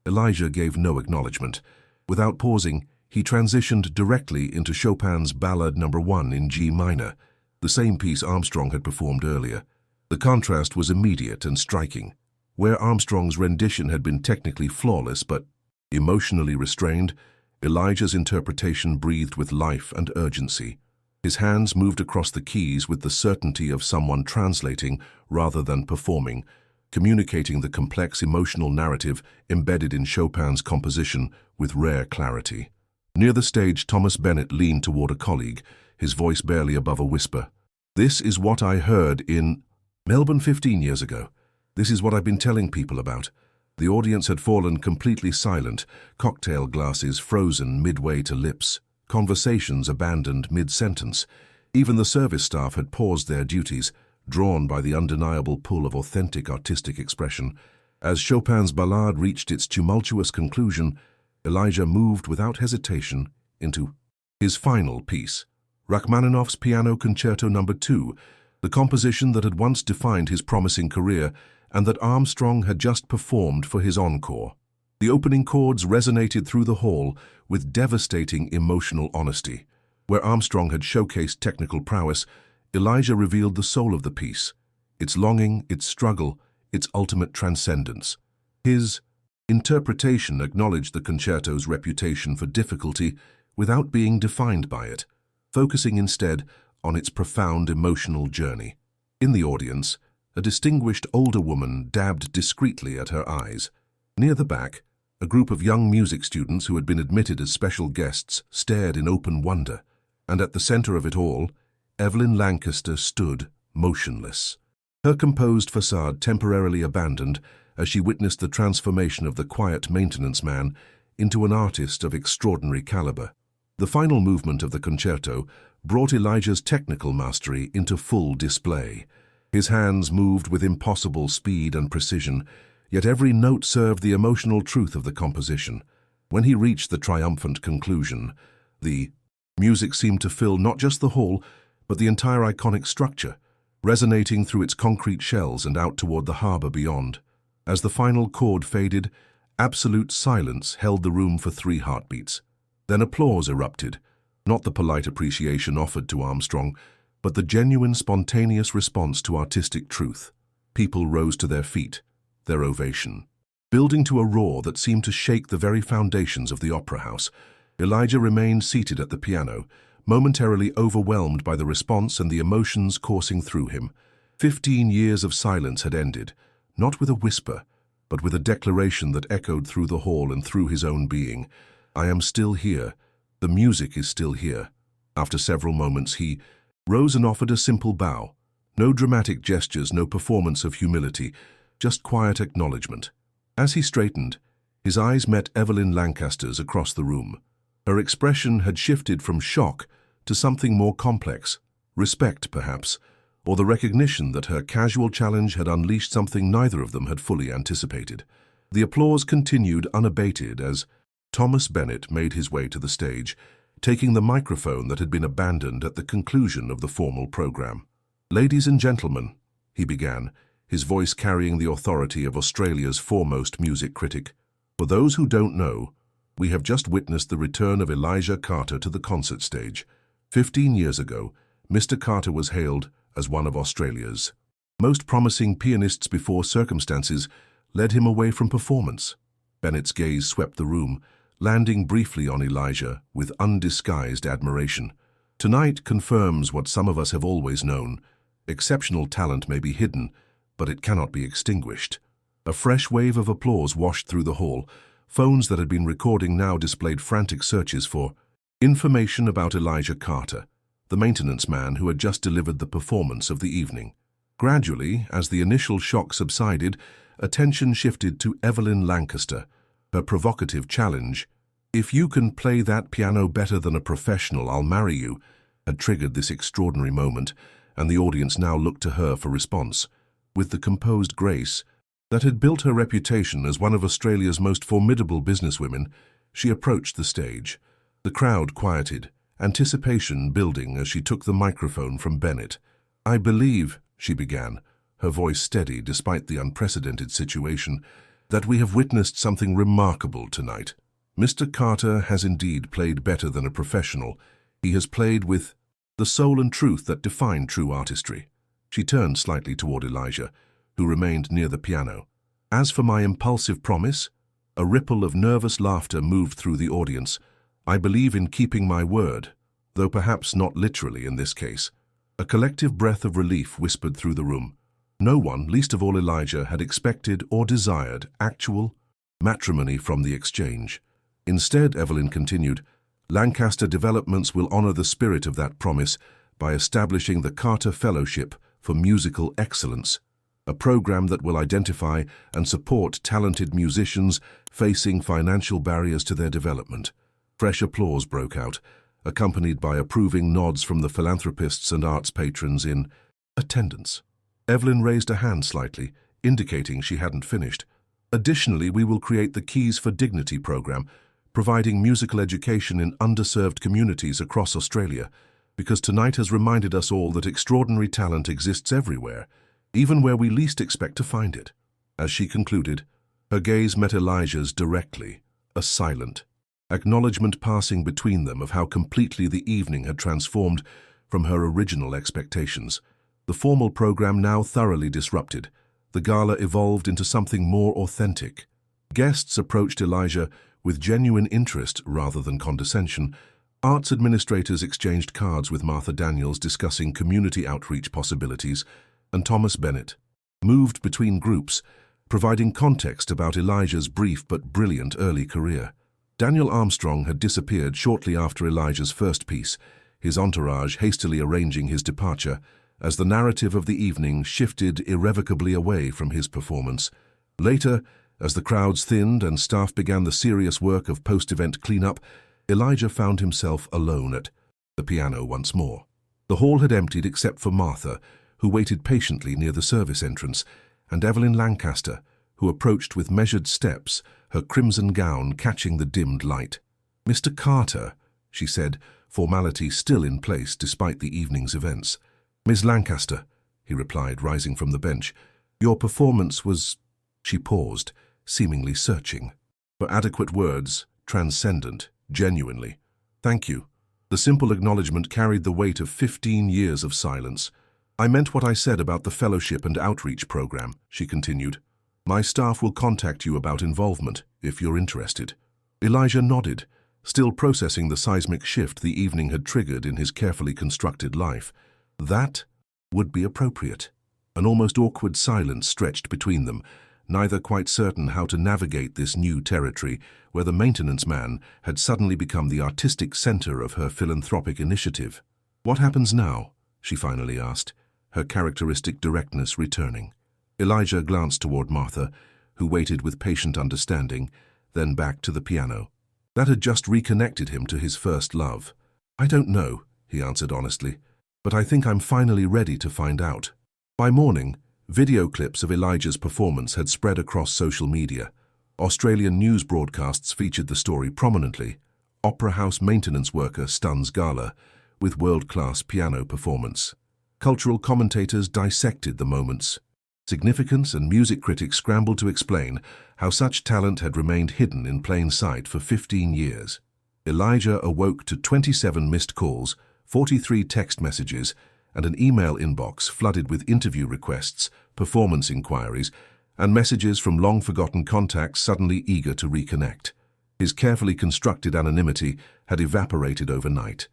Elijah gave no acknowledgement. Without pausing, he transitioned directly into Chopin's Ballad No. 1 in G minor, the same piece Armstrong had performed earlier. The contrast was immediate and striking. Where Armstrong's rendition had been technically flawless but emotionally restrained, Elijah's interpretation breathed with life and urgency. His hands moved across the keys with the certainty of someone translating rather than performing, communicating the complex emotional narrative embedded in Chopin's composition with rare clarity. Near the stage, Thomas Bennett leaned toward a colleague, his voice barely above a whisper. "This is what I heard in Melbourne 15 years ago. This is what I've been telling people about." The audience had fallen completely silent, cocktail glasses frozen midway to lips, conversations abandoned mid-sentence. Even the service staff had paused their duties, drawn by the undeniable pull of authentic artistic expression. As Chopin's ballade reached its tumultuous conclusion, Elijah moved without hesitation into his final piece, Rachmaninoff's Piano Concerto No. 2, the composition that had once defined his promising career and that Armstrong had just performed for his encore. The opening chords resonated through the hall with devastating emotional honesty. Where Armstrong had showcased technical prowess, Elijah revealed the soul of the piece, its longing, its struggle, its ultimate transcendence. His interpretation acknowledged the concerto's reputation for difficulty without being defined by it, focusing instead on its profound emotional journey. In the audience, a distinguished older woman dabbed discreetly at her eyes. Near the back, a group of young music students who had been admitted as special guests stared in open wonder, and at the center of it all, Evelyn Lancaster stood motionless, her composed facade temporarily abandoned as she witnessed the transformation of the quiet maintenance man into an artist of extraordinary caliber. The final movement of the concerto brought Elijah's technical mastery into full display. His hands moved with impossible speed and precision, yet every note served the emotional truth of the composition. When he reached the triumphant conclusion, the music seemed to fill not just the hall, but the entire iconic structure, resonating through its concrete shells and out toward the harbor beyond. As the final chord faded, absolute silence held the room for 3 heartbeats. Then applause erupted, not the polite appreciation offered to Armstrong, but the genuine, spontaneous response to artistic truth. People rose to their feet, their ovation, building to a roar that seemed to shake the very foundations of the Opera House. Elijah remained seated at the piano, momentarily overwhelmed by the response and the emotions coursing through him. 15 years of silence had ended, not with a whisper, but with a declaration that echoed through the hall and through his own being. "I am still here. The music is still here." After several moments, he rose and offered a simple bow. No dramatic gestures, no performance of humility, just quiet acknowledgement. As he straightened, his eyes met Evelyn Lancaster's across the room. Her expression had shifted from shock to something more complex, respect perhaps, or the recognition that her casual challenge had unleashed something neither of them had fully anticipated. The applause continued unabated as Thomas Bennett made his way to the stage, taking the microphone that had been abandoned at the conclusion of the formal program. "Ladies and gentlemen," he began, his voice carrying the authority of Australia's foremost music critic, "for those who don't know, we have just witnessed the return of Elijah Carter to the concert stage. 15 years ago, Mr. Carter was hailed as one of Australia's most promising pianists before circumstances led him away from performance." Bennett's gaze swept the room, landing briefly on Elijah with undisguised admiration. "Tonight confirms what some of us have always known. Exceptional talent may be hidden, but it cannot be extinguished." A fresh wave of applause washed through the hall. Phones that had been recording now displayed frantic searches for information about Elijah Carter, the maintenance man who had just delivered the performance of the evening. Gradually, as the initial shock subsided, attention shifted to Evelyn Lancaster. Her provocative challenge, "If you can play that piano better than a professional, I'll marry you," had triggered this extraordinary moment, and the audience now looked to her for response. With the composed grace that had built her reputation as one of Australia's most formidable businesswomen, she approached the stage. The crowd quieted, anticipation building as she took the microphone from Bennett. "I believe," she began, her voice steady despite the unprecedented situation, "that we have witnessed something remarkable tonight. Mr. Carter has indeed played better than a professional. He has played with the soul and truth that define true artistry." She turned slightly toward Elijah, who remained near the piano. "As for my impulsive promise," a ripple of nervous laughter moved through the audience, "I believe in keeping my word, though perhaps not literally in this case." A collective breath of relief whispered through the room. No one, least of all Elijah, had expected or desired actual matrimony from the exchange. Instead, Evelyn continued, "Lancaster Developments will honor the spirit of that promise by establishing the Carter Fellowship for Musical Excellence, a program that will identify and support talented musicians facing financial barriers to their development." Fresh applause broke out, accompanied by approving nods from the philanthropists and arts patrons in attendance. Evelyn raised a hand slightly, indicating she hadn't finished. "Additionally, we will create the Keys for Dignity program, providing musical education in underserved communities across Australia, because tonight has reminded us all that extraordinary talent exists everywhere, even where we least expect to find it." As she concluded, her gaze met Elijah's directly, a silent acknowledgement passing between them of how completely the evening had transformed from her original expectations. The formal program now thoroughly disrupted, the gala evolved into something more authentic. Guests approached Elijah with genuine interest rather than condescension. Arts administrators exchanged cards with Martha Daniels discussing community outreach possibilities, and Thomas Bennett moved between groups, providing context about Elijah's brief but brilliant early career. Daniel Armstrong had disappeared shortly after Elijah's first piece, his entourage hastily arranging his departure, as the narrative of the evening shifted irrevocably away from his performance. Later, as the crowds thinned and staff began the serious work of post-event cleanup, Elijah found himself alone at the piano once more. The hall had emptied except for Martha, who waited patiently near the service entrance, and Evelyn Lancaster, who approached with measured steps, her crimson gown catching the dimmed light. "Mr. Carter," she said, formality still in place despite the evening's events. "Miss Lancaster," he replied, rising from the bench, "your performance was—" She paused, seemingly searching for adequate words, transcendent, genuinely. "Thank you." The simple acknowledgement carried the weight of 15 years of silence. "I meant what I said about the fellowship and outreach program," she continued. "My staff will contact you about involvement, if you're interested." Elijah nodded, still processing the seismic shift the evening had triggered in his carefully constructed life. That would be appropriate. An almost awkward silence stretched between them, neither quite certain how to navigate this new territory where the maintenance man had suddenly become the artistic center of her philanthropic initiative. "What happens now?" she finally asked, her characteristic directness returning. Elijah glanced toward Martha, who waited with patient understanding, then back to the piano. That had just reconnected him to his first love. "I don't know," he answered honestly, "but I think I'm finally ready to find out." By morning, video clips of Elijah's performance had spread across social media. Australian news broadcasts featured the story prominently. Opera house maintenance worker stuns gala with world-class piano performance. Cultural commentators dissected the moment's significance, and music critics scrambled to explain how such talent had remained hidden in plain sight for 15 years. Elijah awoke to 27 missed calls, 43 text messages, and an email inbox flooded with interview requests, performance inquiries, and messages from long-forgotten contacts suddenly eager to reconnect. His carefully constructed anonymity had evaporated overnight.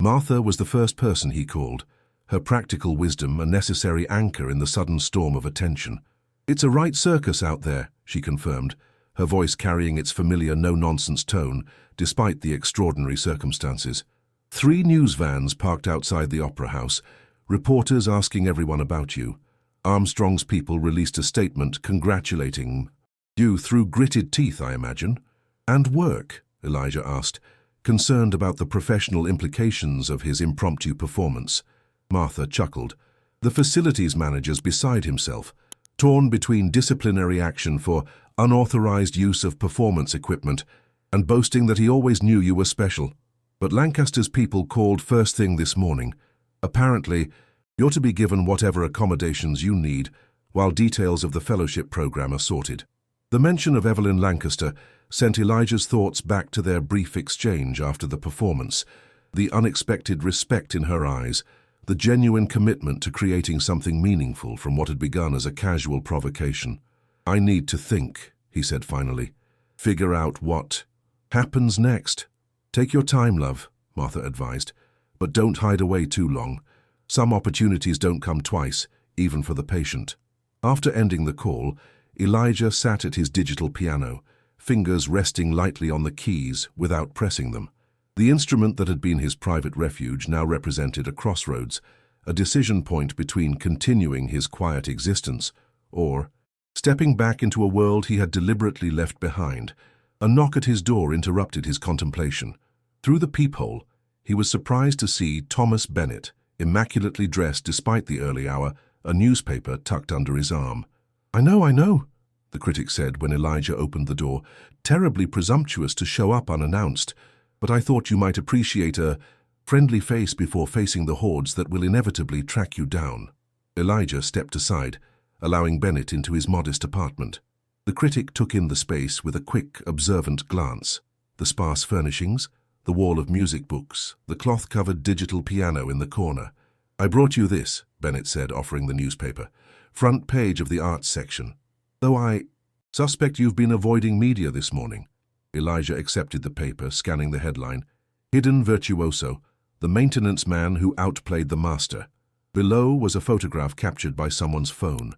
Martha was the first person he called, her practical wisdom a necessary anchor in the sudden storm of attention. "It's a right circus out there," she confirmed, her voice carrying its familiar no-nonsense tone despite the extraordinary circumstances. 3 news vans parked outside the opera house, reporters asking everyone about you. Armstrong's people released a statement congratulating you through gritted teeth, I imagine. "And work?" Elijah asked, concerned about the professional implications of his impromptu performance. Martha chuckled. The facilities manager's beside himself, torn between disciplinary action for unauthorized use of performance equipment and boasting that he always knew you were special. But Lancaster's people called first thing this morning. Apparently, you're to be given whatever accommodations you need, while details of the fellowship program are sorted. The mention of Evelyn Lancaster sent Elijah's thoughts back to their brief exchange after the performance, the unexpected respect in her eyes, the genuine commitment to creating something meaningful from what had begun as a casual provocation. "I need to think," he said finally. "Figure out what happens next." "Take your time, love," Martha advised, "but don't hide away too long. Some opportunities don't come twice, even for the patient." After ending the call, Elijah sat at his digital piano, fingers resting lightly on the keys without pressing them. The instrument that had been his private refuge now represented a crossroads, a decision point between continuing his quiet existence or stepping back into a world he had deliberately left behind. A knock at his door interrupted his contemplation. Through the peephole, he was surprised to see Thomas Bennett, immaculately dressed despite the early hour, a newspaper tucked under his arm. I know," the critic said when Elijah opened the door. "Terribly presumptuous to show up unannounced, but I thought you might appreciate a friendly face before facing the hordes that will inevitably track you down." Elijah stepped aside, allowing Bennett into his modest apartment. The critic took in the space with a quick, observant glance. The sparse furnishings, the wall of music books, the cloth-covered digital piano in the corner. "I brought you this," Bennett said, offering the newspaper. "Front page of the arts section. Though I suspect you've been avoiding media this morning." Elijah accepted the paper, scanning the headline. "Hidden Virtuoso, the maintenance man who outplayed the master." Below was a photograph captured by someone's phone.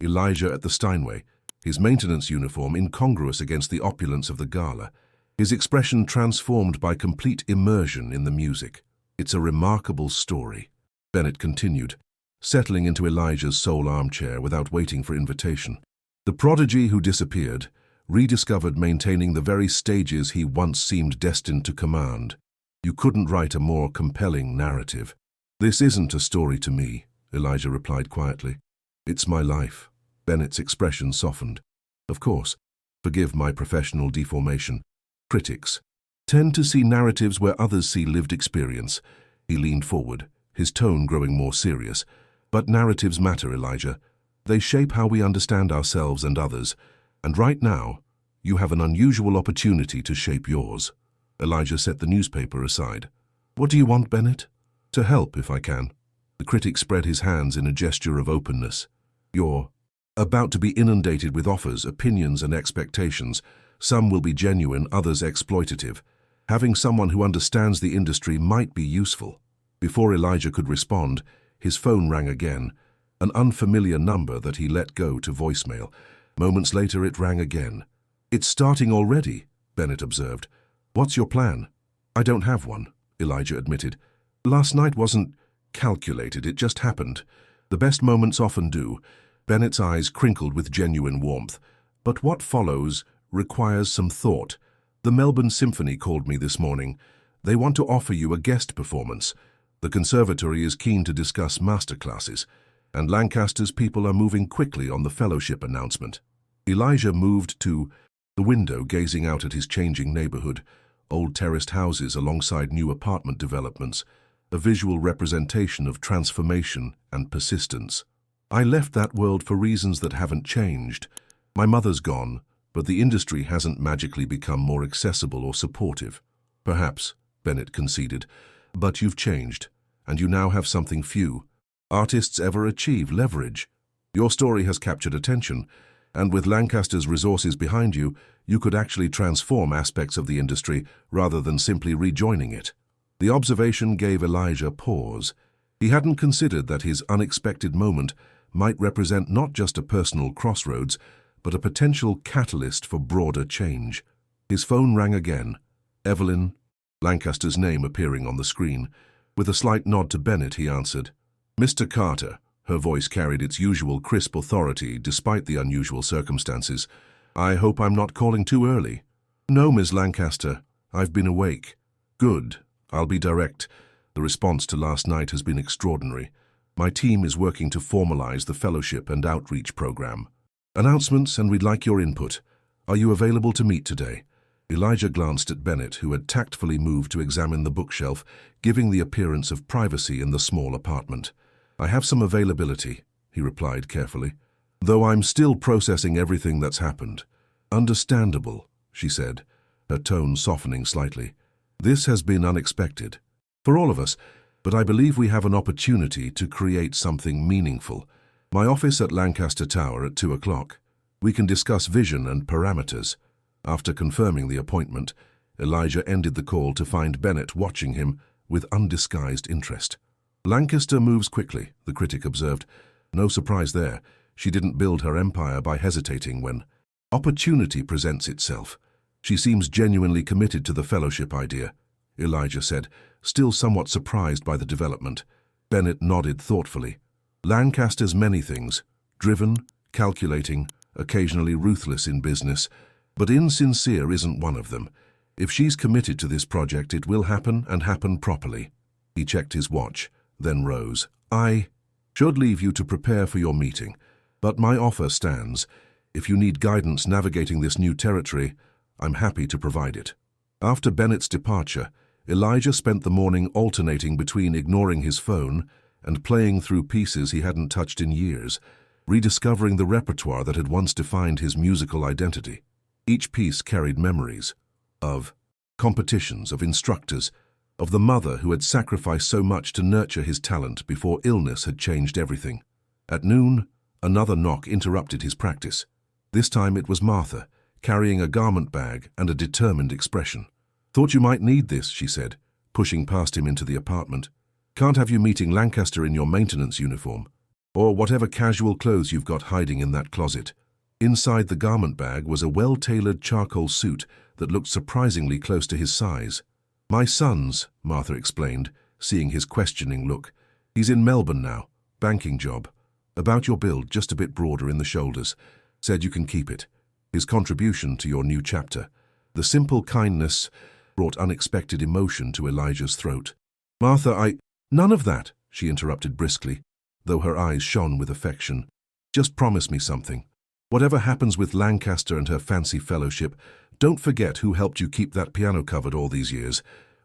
Elijah at the Steinway, his maintenance uniform incongruous against the opulence of the gala, his expression transformed by complete immersion in the music. "It's a remarkable story," Bennett continued, settling into Elijah's sole armchair without waiting for invitation. "The prodigy who disappeared, rediscovered maintaining the very stages he once seemed destined to command. You couldn't write a more compelling narrative." "This isn't a story to me," Elijah replied quietly. "It's my life." Bennett's expression softened. "Of course, forgive my professional deformation. Critics tend to see narratives where others see lived experience." He leaned forward, his tone growing more serious. "But narratives matter, Elijah. They shape how we understand ourselves and others. And right now, you have an unusual opportunity to shape yours." Elijah set the newspaper aside. "What do you want, Bennett?" "To help, if I can." The critic spread his hands in a gesture of openness. "You're about to be inundated with offers, opinions, and expectations. Some will be genuine, others exploitative. Having someone who understands the industry might be useful." Before Elijah could respond, his phone rang again, an unfamiliar number that he let go to voicemail. Moments later it rang again. "It's starting already," Bennett observed. "What's your plan?" "I don't have one," Elijah admitted. "Last night wasn't calculated, it just happened. The best moments often do." Bennett's eyes crinkled with genuine warmth. "But what follows requires some thought. The Melbourne Symphony called me this morning. They want to offer you a guest performance. The conservatory is keen to discuss masterclasses, and Lancaster's people are moving quickly on the fellowship announcement." Elijah moved to the window, gazing out at his changing neighborhood, old terraced houses alongside new apartment developments, a visual representation of transformation and persistence. "I left that world for reasons that haven't changed. My mother's gone, but the industry hasn't magically become more accessible or supportive." "Perhaps," Bennett conceded, "but you've changed, and you now have something few artists ever achieve: leverage. Your story has captured attention, and with Lancaster's resources behind you, you could actually transform aspects of the industry rather than simply rejoining it." The observation gave Elijah pause. He hadn't considered that his unexpected moment might represent not just a personal crossroads, but a potential catalyst for broader change. His phone rang again. "Evelyn," Lancaster's name appearing on the screen. With a slight nod to Bennett, he answered. "Mr. Carter," her voice carried its usual crisp authority despite the unusual circumstances. "I hope I'm not calling too early." "No, Ms. Lancaster. I've been awake." "Good. I'll be direct. The response to last night has been extraordinary. My team is working to formalize the fellowship and outreach program. Announcements, and we'd like your input. Are you available to meet today?" Elijah glanced at Bennett, who had tactfully moved to examine the bookshelf, giving the appearance of privacy in the small apartment. "I have some availability," he replied carefully, "though I'm still processing everything that's happened." "Understandable," she said, her tone softening slightly. "This has been unexpected for all of us, but I believe we have an opportunity to create something meaningful. My office at Lancaster Tower at 2 o'clock. We can discuss vision and parameters." After confirming the appointment, Elijah ended the call to find Bennett watching him with undisguised interest. "Lancaster moves quickly," the critic observed. "No surprise there. She didn't build her empire by hesitating when opportunity presents itself. She seems genuinely committed to the fellowship idea," Elijah said, still somewhat surprised by the development. Bennett nodded thoughtfully. "Lancaster's many things: driven, calculating, occasionally ruthless in business, but insincere isn't one of them. If she's committed to this project, it will happen, and happen properly." He checked his watch, then rose. "I should leave you to prepare for your meeting, but my offer stands. If you need guidance navigating this new territory, I'm happy to provide it." After Bennett's departure, Elijah spent the morning alternating between ignoring his phone and playing through pieces he hadn't touched in years, rediscovering the repertoire that had once defined his musical identity. Each piece carried memories of competitions, of instructors, of the mother who had sacrificed so much to nurture his talent before illness had changed everything. At noon, another knock interrupted his practice. This time it was Martha, carrying a garment bag and a determined expression. "Thought you might need this," she said, pushing past him into the apartment. "Can't have you meeting Lancaster in your maintenance uniform, or whatever casual clothes you've got hiding in that closet." Inside the garment bag was a well-tailored charcoal suit that looked surprisingly close to his size. "My son's," Martha explained, seeing his questioning look. "He's in Melbourne now, banking job. About your build, just a bit broader in the shoulders. Said you can keep it. His contribution to your new chapter." The simple kindness brought unexpected emotion to Elijah's throat. "Martha, None of that," she interrupted briskly, though her eyes shone with affection. "Just promise me something. Whatever happens with Lancaster and her fancy fellowship, don't forget who helped you keep that piano covered all these years,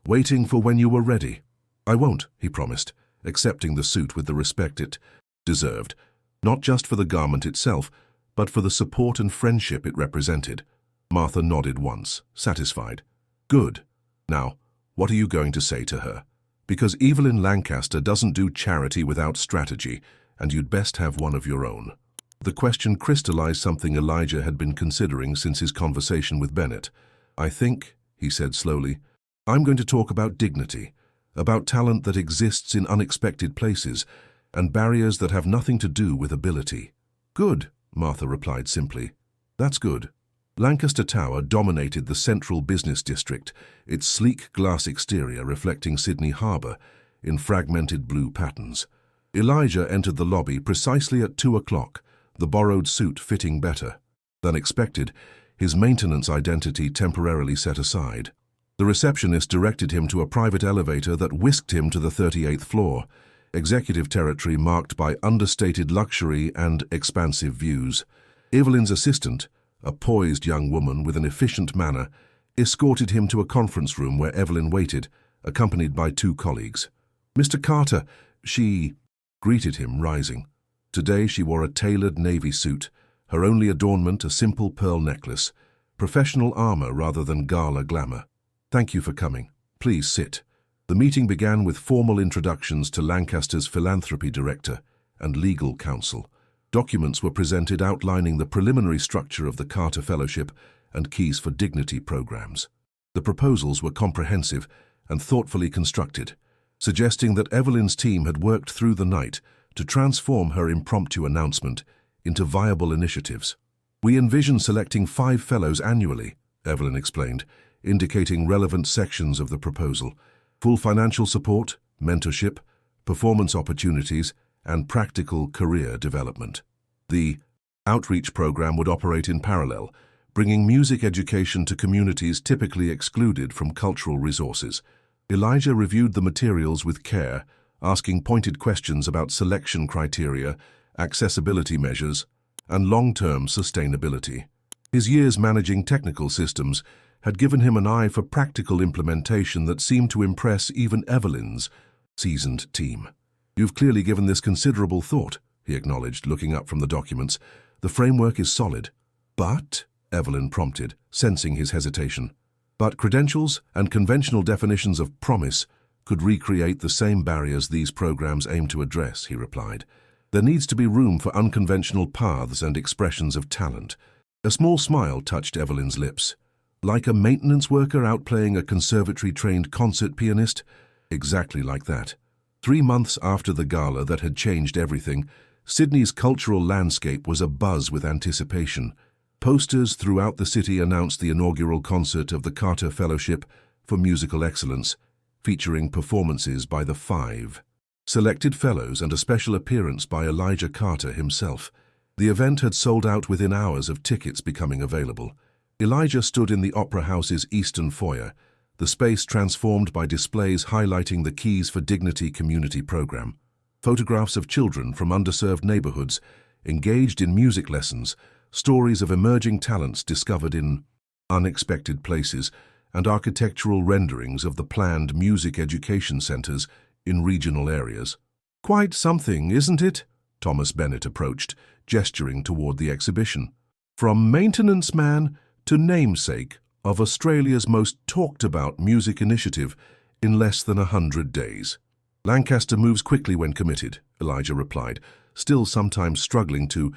waiting for when you were ready." "I won't," he promised, accepting the suit with the respect it deserved, not just for the garment itself, but for the support and friendship it represented. Martha nodded once, satisfied. "Good. Now, what are you going to say to her? Because Evelyn Lancaster doesn't do charity without strategy, and you'd best have one of your own." The question crystallized something Elijah had been considering since his conversation with Bennett. "I think," he said slowly, "I'm going to talk about dignity, about talent that exists in unexpected places, and barriers that have nothing to do with ability." "Good," Martha replied simply. That's good. Lancaster Tower dominated the central business district, its sleek glass exterior reflecting Sydney Harbour in fragmented blue patterns. Elijah entered the lobby precisely at 2 o'clock, the borrowed suit fitting better than expected, his maintenance identity temporarily set aside. The receptionist directed him to a private elevator that whisked him to the 38th floor, executive territory marked by understated luxury and expansive views. Evelyn's assistant, a poised young woman with an efficient manner, escorted him to a conference room where Evelyn waited, accompanied by 2 colleagues. "Mr. Carter," she greeted him, rising. Today she wore a tailored navy suit, her only adornment a simple pearl necklace, professional armor rather than gala glamour. "Thank you for coming. Please sit." The meeting began with formal introductions to Lancaster's philanthropy director and legal counsel. Documents were presented outlining the preliminary structure of the Carter Fellowship and Keys for Dignity programs. The proposals were comprehensive and thoughtfully constructed, suggesting that Evelyn's team had worked through the night to transform her impromptu announcement into viable initiatives. "We envision selecting 5 fellows annually," Evelyn explained, indicating relevant sections of the proposal: full financial support, mentorship, performance opportunities, and practical career development. The outreach program would operate in parallel, bringing music education to communities typically excluded from cultural resources. Elijah reviewed the materials with care, asking pointed questions about selection criteria, accessibility measures, and long-term sustainability. His years managing technical systems had given him an eye for practical implementation that seemed to impress even Evelyn's seasoned team. "You've clearly given this considerable thought," he acknowledged, looking up from the documents. "The framework is solid." "But," Evelyn prompted, sensing his hesitation. "But credentials and conventional definitions of promise could recreate the same barriers these programs aim to address," he replied. "There needs to be room for unconventional paths and expressions of talent." A small smile touched Evelyn's lips. "Like a maintenance worker outplaying a conservatory-trained concert pianist?" Exactly like that. 3 months after the gala that had changed everything, Sydney's cultural landscape was abuzz with anticipation. Posters throughout the city announced the inaugural concert of the Carter Fellowship for Musical Excellence, featuring performances by the 5 selected fellows and a special appearance by Elijah Carter himself. The event had sold out within hours of tickets becoming available. Elijah stood in the Opera House's eastern foyer, the space transformed by displays highlighting the Keys for Dignity community program. Photographs of children from underserved neighborhoods engaged in music lessons, stories of emerging talents discovered in unexpected places, and architectural renderings of the planned music education centers in regional areas. "Quite something, isn't it?" Thomas Bennett approached, gesturing toward the exhibition. "From maintenance man to namesake of Australia's most talked-about music initiative in less than 100 days. Lancaster moves quickly when committed," Elijah replied, still sometimes struggling to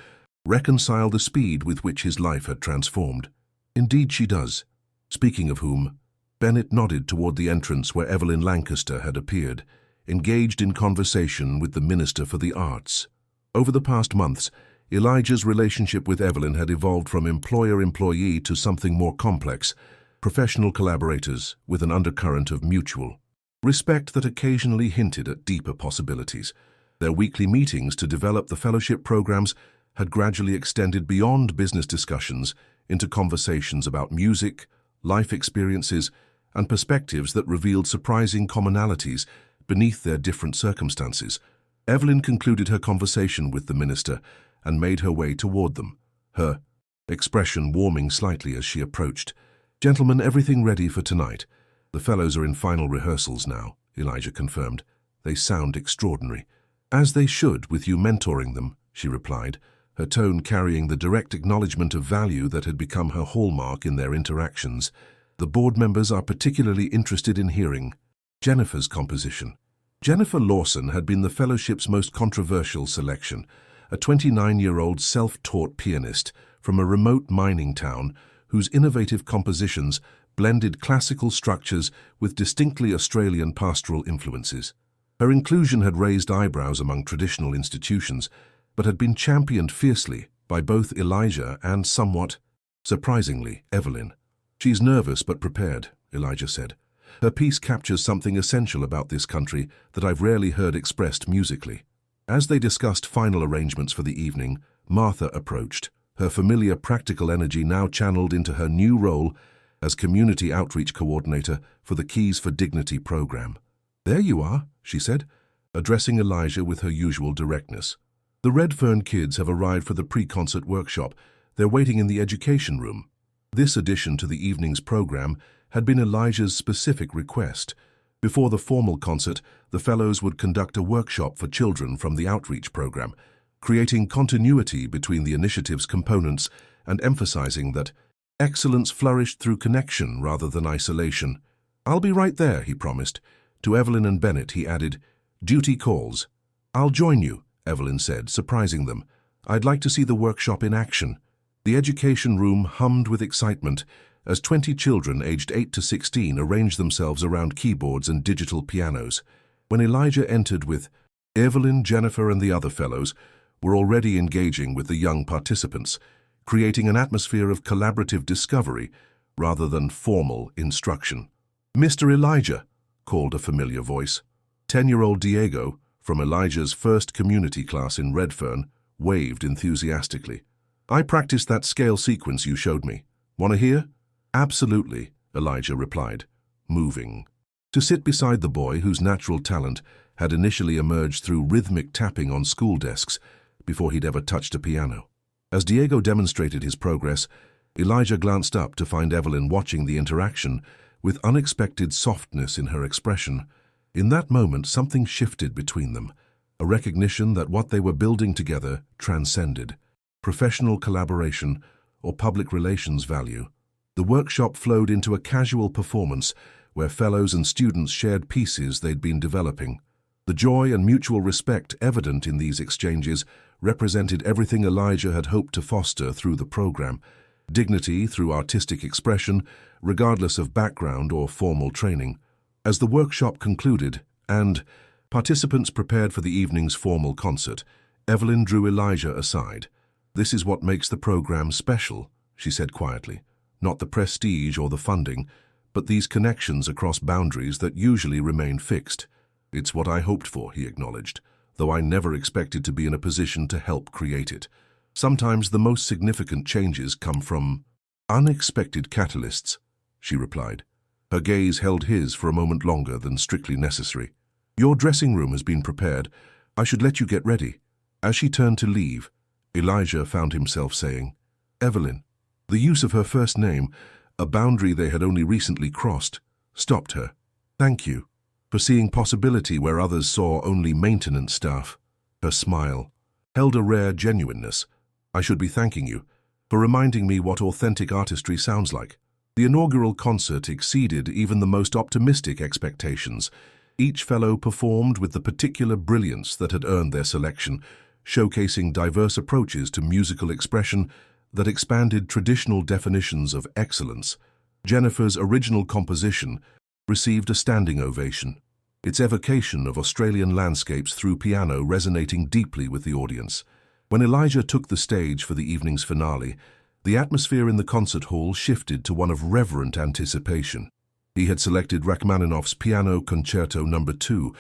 reconcile the speed with which his life had transformed. "Indeed she does." Speaking of whom, Bennett nodded toward the entrance where Evelyn Lancaster had appeared, engaged in conversation with the Minister for the Arts. Over the past months, Elijah's relationship with Evelyn had evolved from employer-employee to something more complex, professional collaborators with an undercurrent of mutual respect that occasionally hinted at deeper possibilities. Their weekly meetings to develop the fellowship programs had gradually extended beyond business discussions into conversations about music, life experiences, and perspectives that revealed surprising commonalities beneath their different circumstances. Evelyn concluded her conversation with the minister and made her way toward them, her expression warming slightly as she approached. "Gentlemen, everything ready for tonight. The fellows are in final rehearsals now," Elijah confirmed. "They sound extraordinary." "As they should, with you mentoring them," she replied, her tone carrying the direct acknowledgement of value that had become her hallmark in their interactions. "The board members are particularly interested in hearing Jennifer's composition." Jennifer Lawson had been the fellowship's most controversial selection, a 29-year-old self-taught pianist from a remote mining town whose innovative compositions blended classical structures with distinctly Australian pastoral influences. Her inclusion had raised eyebrows among traditional institutions, but had been championed fiercely by both Elijah and somewhat Surprisingly, Evelyn. She's nervous but prepared, Elijah said. Her piece captures something essential about this country that I've rarely heard expressed musically. As they discussed final arrangements for the evening, Martha approached, her familiar practical energy now channeled into her new role as Community Outreach Coordinator for the Keys for Dignity program. "There you are," she said, addressing Elijah with her usual directness. "The Redfern kids have arrived for the pre-concert workshop. They're waiting in the education room." This addition to the evening's program had been Elijah's specific request. Before the formal concert, the fellows would conduct a workshop for children from the outreach program, creating continuity between the initiative's components and emphasizing that excellence flourished through connection rather than isolation. "I'll be right there," he promised. To Evelyn and Bennett, he added, "Duty calls." "I'll join you," Evelyn said, surprising them. "I'd like to see the workshop in action." The education room hummed with excitement as 20 children aged 8 to 16 arranged themselves around keyboards and digital pianos. When Elijah entered with Evelyn, Jennifer, and the other fellows were already engaging with the young participants, creating an atmosphere of collaborative discovery rather than formal instruction. "Mr. Elijah," called a familiar voice. 10-year-old Diego, from Elijah's first community class in Redfern, waved enthusiastically. "I practiced that scale sequence you showed me. Want to hear?" "Absolutely," Elijah replied, moving to sit beside the boy whose natural talent had initially emerged through rhythmic tapping on school desks before he'd ever touched a piano. As Diego demonstrated his progress, Elijah glanced up to find Evelyn watching the interaction with unexpected softness in her expression. In that moment, something shifted between them, a recognition that what they were building together transcended professional collaboration or public relations value. The workshop flowed into a casual performance where fellows and students shared pieces they'd been developing. The joy and mutual respect evident in these exchanges represented everything Elijah had hoped to foster through the program: dignity through artistic expression, regardless of background or formal training. As the workshop concluded and participants prepared for the evening's formal concert, Evelyn drew Elijah aside. "This is what makes the program special," she said quietly. "Not the prestige or the funding, but these connections across boundaries that usually remain fixed." "It's what I hoped for," he acknowledged, "though I never expected to be in a position to help create it. Sometimes the most significant changes come from unexpected catalysts," she replied. Her gaze held his for a moment longer than strictly necessary. "Your dressing room has been prepared. I should let you get ready." As she turned to leave, Elijah found himself saying, "Evelyn." The use of her first name, a boundary they had only recently crossed, stopped her. "Thank you for seeing possibility where others saw only maintenance staff." Her smile held a rare genuineness. "I should be thanking you for reminding me what authentic artistry sounds like." The inaugural concert exceeded even the most optimistic expectations. Each fellow performed with the particular brilliance that had earned their selection, showcasing diverse approaches to musical expression that expanded traditional definitions of excellence. Jennifer's original composition received a standing ovation, its evocation of Australian landscapes through piano resonating deeply with the audience. When Elijah took the stage for the evening's finale, the atmosphere in the concert hall shifted to one of reverent anticipation. He had selected Rachmaninoff's Piano Concerto No. 2,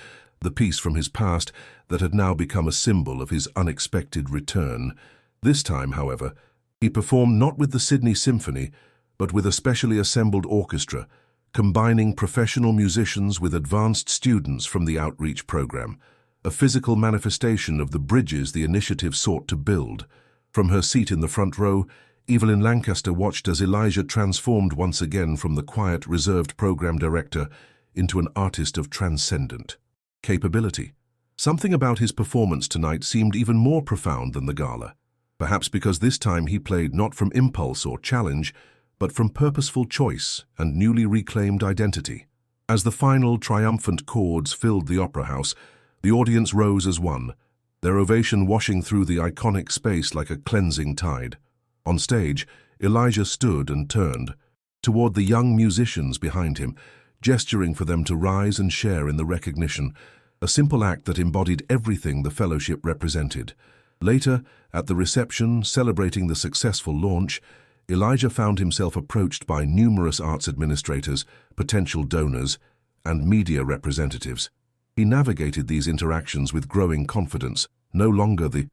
the piece from his past that had now become a symbol of his unexpected return. This time, however, he performed not with the Sydney Symphony, but with a specially assembled orchestra, combining professional musicians with advanced students from the outreach program, a physical manifestation of the bridges the initiative sought to build. From her seat in the front row, Evelyn Lancaster watched as Elijah transformed once again from the quiet, reserved program director into an artist of transcendent capability. Something about his performance tonight seemed even more profound than the gala, perhaps because this time he played not from impulse or challenge, but from purposeful choice and newly reclaimed identity. As the final triumphant chords filled the opera house, the audience rose as one, their ovation washing through the iconic space like a cleansing tide. On stage, Elijah stood and turned toward the young musicians behind him, gesturing for them to rise and share in the recognition, a simple act that embodied everything the fellowship represented. Later, at the reception celebrating the successful launch, Elijah found himself approached by numerous arts administrators, potential donors, and media representatives. He navigated these interactions with growing confidence, no longer the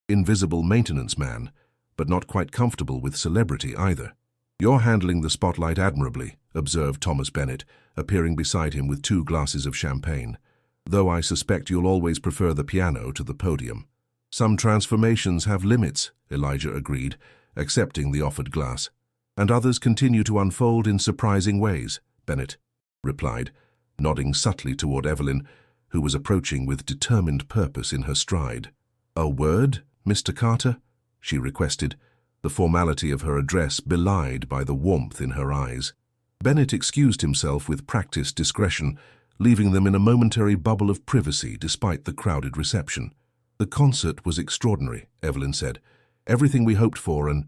invisible maintenance man, but not quite comfortable with celebrity either. "You're handling the spotlight admirably," observed Thomas Bennett, appearing beside him with 2 glasses of champagne. "Though I suspect you'll always prefer the piano to the podium." "Some transformations have limits," Elijah agreed, accepting the offered glass. "And others continue to unfold in surprising ways," Bennett replied, nodding subtly toward Evelyn, who was approaching with determined purpose in her stride. "A word, Mr. Carter?" she requested, the formality of her address belied by the warmth in her eyes. Bennett excused himself with practiced discretion, leaving them in a momentary bubble of privacy despite the crowded reception. "The concert was extraordinary," Evelyn said. "Everything we hoped for and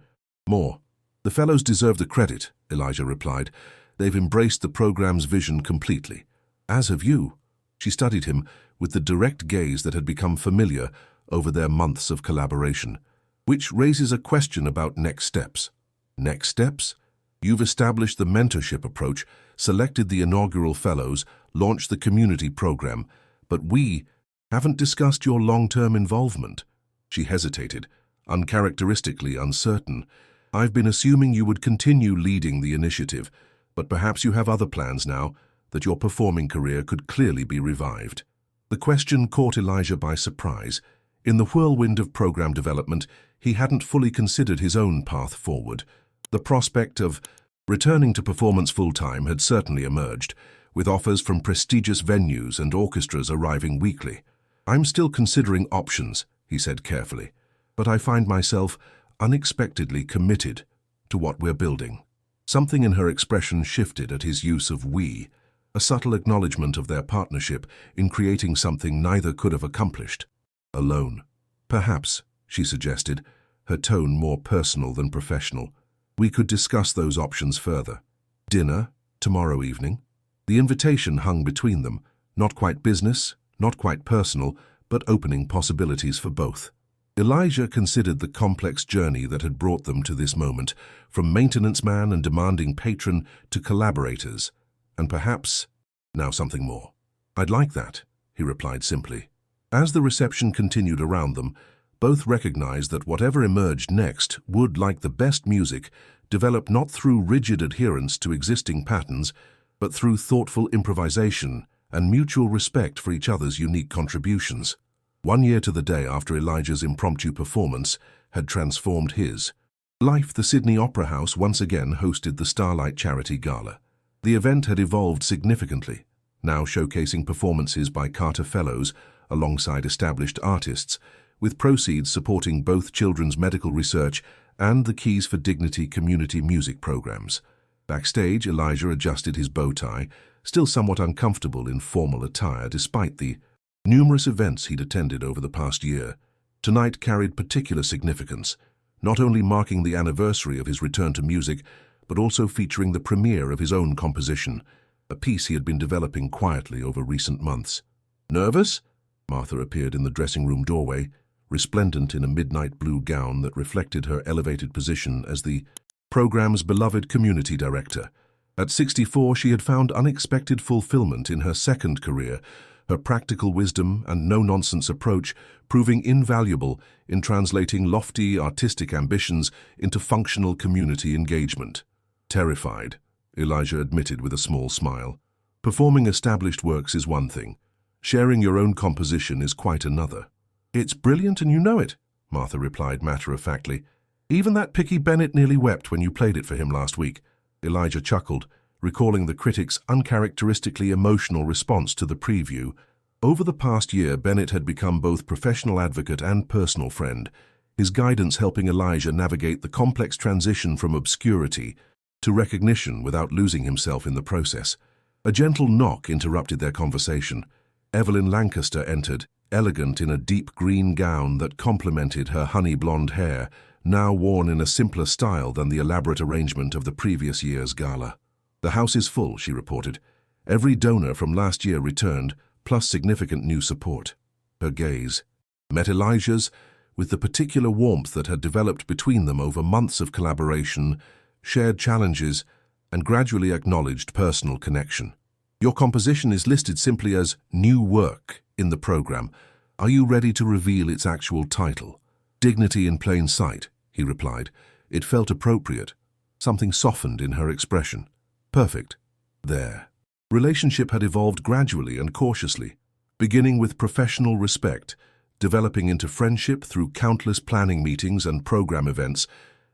more." "The fellows deserve the credit," Elijah replied. "They've embraced the program's vision completely. As have you." She studied him with the direct gaze that had become familiar over their months of collaboration. "Which raises a question about next steps." "Next steps? You've established the mentorship approach, selected the inaugural fellows, launched the community program, but we haven't discussed your long-term involvement." She hesitated, uncharacteristically uncertain. "I've been assuming you would continue leading the initiative, but perhaps you have other plans now, that your performing career could clearly be revived." The question caught Elijah by surprise. In the whirlwind of program development, he hadn't fully considered his own path forward. The prospect of returning to performance full-time had certainly emerged, with offers from prestigious venues and orchestras arriving weekly. "I'm still considering options," he said carefully, "but I find myself unexpectedly committed to what we're building." Something in her expression shifted at his use of "we," a subtle acknowledgement of their partnership in creating something neither could have accomplished alone. "Perhaps," she suggested, her tone more personal than professional, "we could discuss those options further. Dinner, tomorrow evening?" The invitation hung between them, not quite business, not quite personal, but opening possibilities for both. Elijah considered the complex journey that had brought them to this moment, from maintenance man and demanding patron to collaborators, and perhaps now something more. "I'd like that," he replied simply. As the reception continued around them, both recognized that whatever emerged next would, like the best music, develop not through rigid adherence to existing patterns, but through thoughtful improvisation and mutual respect for each other's unique contributions. 1 year to the day after Elijah's impromptu performance had transformed his life, the Sydney Opera House once again hosted the Starlight Charity Gala. The event had evolved significantly, now showcasing performances by Carter Fellows alongside established artists, with proceeds supporting both children's medical research and the Keys for Dignity community music programs. Backstage, Elijah adjusted his bow tie, still somewhat uncomfortable in formal attire despite the numerous events he'd attended over the past year. Tonight carried particular significance, not only marking the anniversary of his return to music, but also featuring the premiere of his own composition, a piece he had been developing quietly over recent months. "Nervous?" Martha appeared in the dressing room doorway, resplendent in a midnight blue gown that reflected her elevated position as the program's beloved community director. At 64, she had found unexpected fulfillment in her second career, her practical wisdom and no-nonsense approach proving invaluable in translating lofty artistic ambitions into functional community engagement. "Terrified," Elijah admitted with a small smile. "Performing established works is one thing. Sharing your own composition is quite another." "It's brilliant and you know it," Martha replied matter-of-factly. "Even that picky Bennett nearly wept when you played it for him last week." Elijah chuckled, recalling the critic's uncharacteristically emotional response to the preview. Over the past year, Bennett had become both professional advocate and personal friend, his guidance helping Elijah navigate the complex transition from obscurity to recognition without losing himself in the process. A gentle knock interrupted their conversation. Evelyn Lancaster entered, elegant in a deep green gown that complemented her honey-blonde hair, now worn in a simpler style than the elaborate arrangement of the previous year's gala. "The house is full," she reported. "Every donor from last year returned, plus significant new support." Her gaze met Elijah's with the particular warmth that had developed between them over months of collaboration, shared challenges, and gradually acknowledged personal connection. Your composition is listed simply as new work in the program. Are you ready to reveal its actual title? Dignity in plain sight, he replied. It felt appropriate. Something softened in her expression. Perfect. There. Relationship had evolved gradually and cautiously, beginning with professional respect, developing into friendship through countless planning meetings and program events,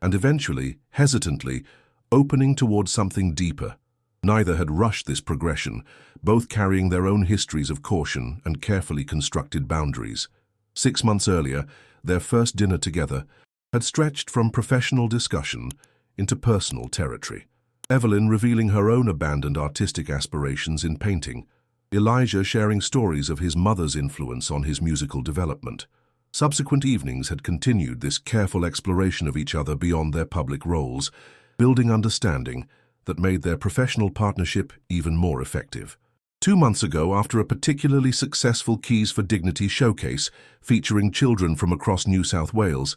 and eventually, hesitantly, opening towards something deeper. Neither had rushed this progression, both carrying their own histories of caution and carefully constructed boundaries. 6 months earlier, their first dinner together had stretched from professional discussion into personal territory. Evelyn revealing her own abandoned artistic aspirations in painting, Elijah sharing stories of his mother's influence on his musical development. Subsequent evenings had continued this careful exploration of each other beyond their public roles, building understanding that made their professional partnership even more effective. 2 months ago, after a particularly successful Keys for Dignity showcase featuring children from across New South Wales,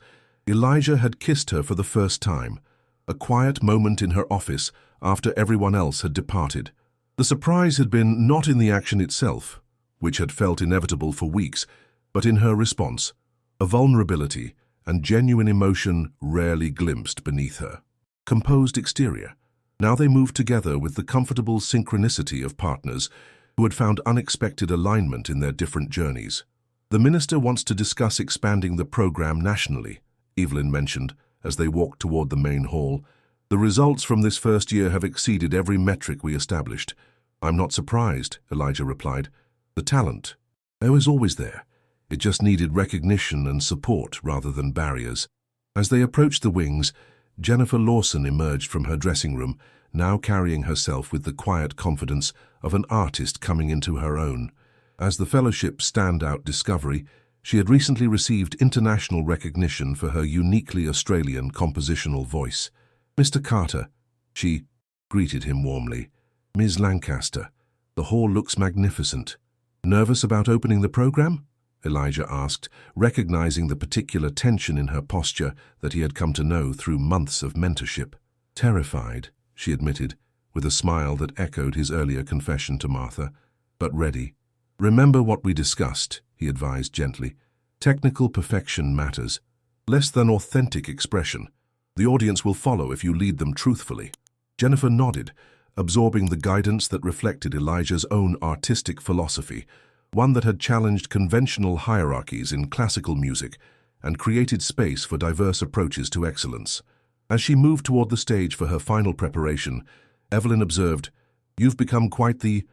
Elijah had kissed her for the first time, a quiet moment in her office after everyone else had departed. The surprise had been not in the action itself, which had felt inevitable for weeks, but in her response, a vulnerability and genuine emotion rarely glimpsed beneath her composed exterior. Now they moved together with the comfortable synchronicity of partners who had found unexpected alignment in their different journeys. The minister wants to discuss expanding the program nationally, Evelyn mentioned as they walked toward the main hall. The results from this first year have exceeded every metric we established. I'm not surprised, Elijah replied. The talent, it was always there. It just needed recognition and support rather than barriers. As they approached the wings, Jennifer Lawson emerged from her dressing room, now carrying herself with the quiet confidence of an artist coming into her own. As the fellowship's standout discovery, she had recently received international recognition for her uniquely Australian compositional voice. Mr. Carter, she greeted him warmly. Ms. Lancaster, the hall looks magnificent. Nervous about opening the program? Elijah asked, recognizing the particular tension in her posture that he had come to know through months of mentorship. Terrified, she admitted, with a smile that echoed his earlier confession to Martha, but ready. Remember what we discussed, he advised gently. Technical perfection matters, less than authentic expression. The audience will follow if you lead them truthfully. Jennifer nodded, absorbing the guidance that reflected Elijah's own artistic philosophy, one that had challenged conventional hierarchies in classical music and created space for diverse approaches to excellence. As she moved toward the stage for her final preparation, Evelyn observed, "You've become quite the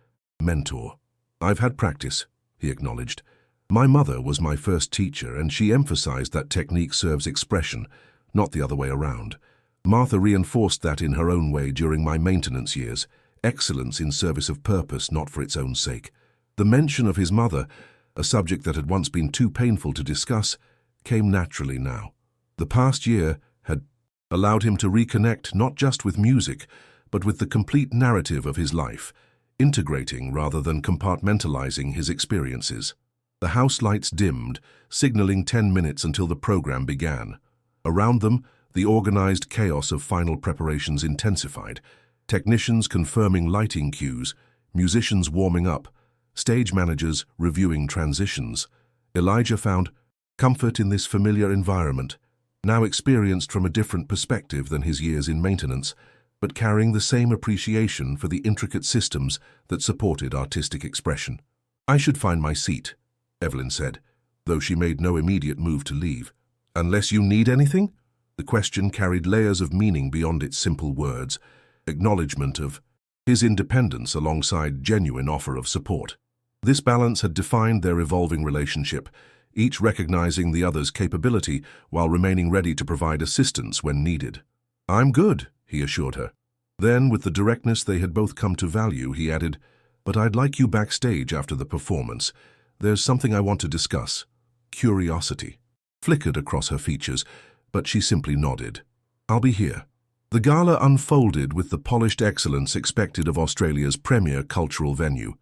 mentor." "I've had practice," he acknowledged. "My mother was my first teacher, and she emphasized that technique serves expression, not the other way around. Martha reinforced that in her own way during my maintenance years, excellence in service of purpose, not for its own sake." The mention of his mother, a subject that had once been too painful to discuss, came naturally now. The past year had allowed him to reconnect not just with music, but with the complete narrative of his life, integrating rather than compartmentalizing his experiences. The house lights dimmed, signaling 10 minutes until the program began. Around them, the organized chaos of final preparations intensified, technicians confirming lighting cues, musicians warming up, stage managers reviewing transitions. Elijah found comfort in this familiar environment, now experienced from a different perspective than his years in maintenance, but carrying the same appreciation for the intricate systems that supported artistic expression. "I should find my seat," Evelyn said, though she made no immediate move to leave. "Unless you need anything?" The question carried layers of meaning beyond its simple words, acknowledgement of his independence alongside genuine offer of support. This balance had defined their evolving relationship, each recognizing the other's capability while remaining ready to provide assistance when needed. "I'm good," he assured her. Then, with the directness they had both come to value, he added, "But I'd like you backstage after the performance. There's something I want to discuss." Curiosity flickered across her features, but she simply nodded. "I'll be here." The gala unfolded with the polished excellence expected of Australia's premier cultural venue.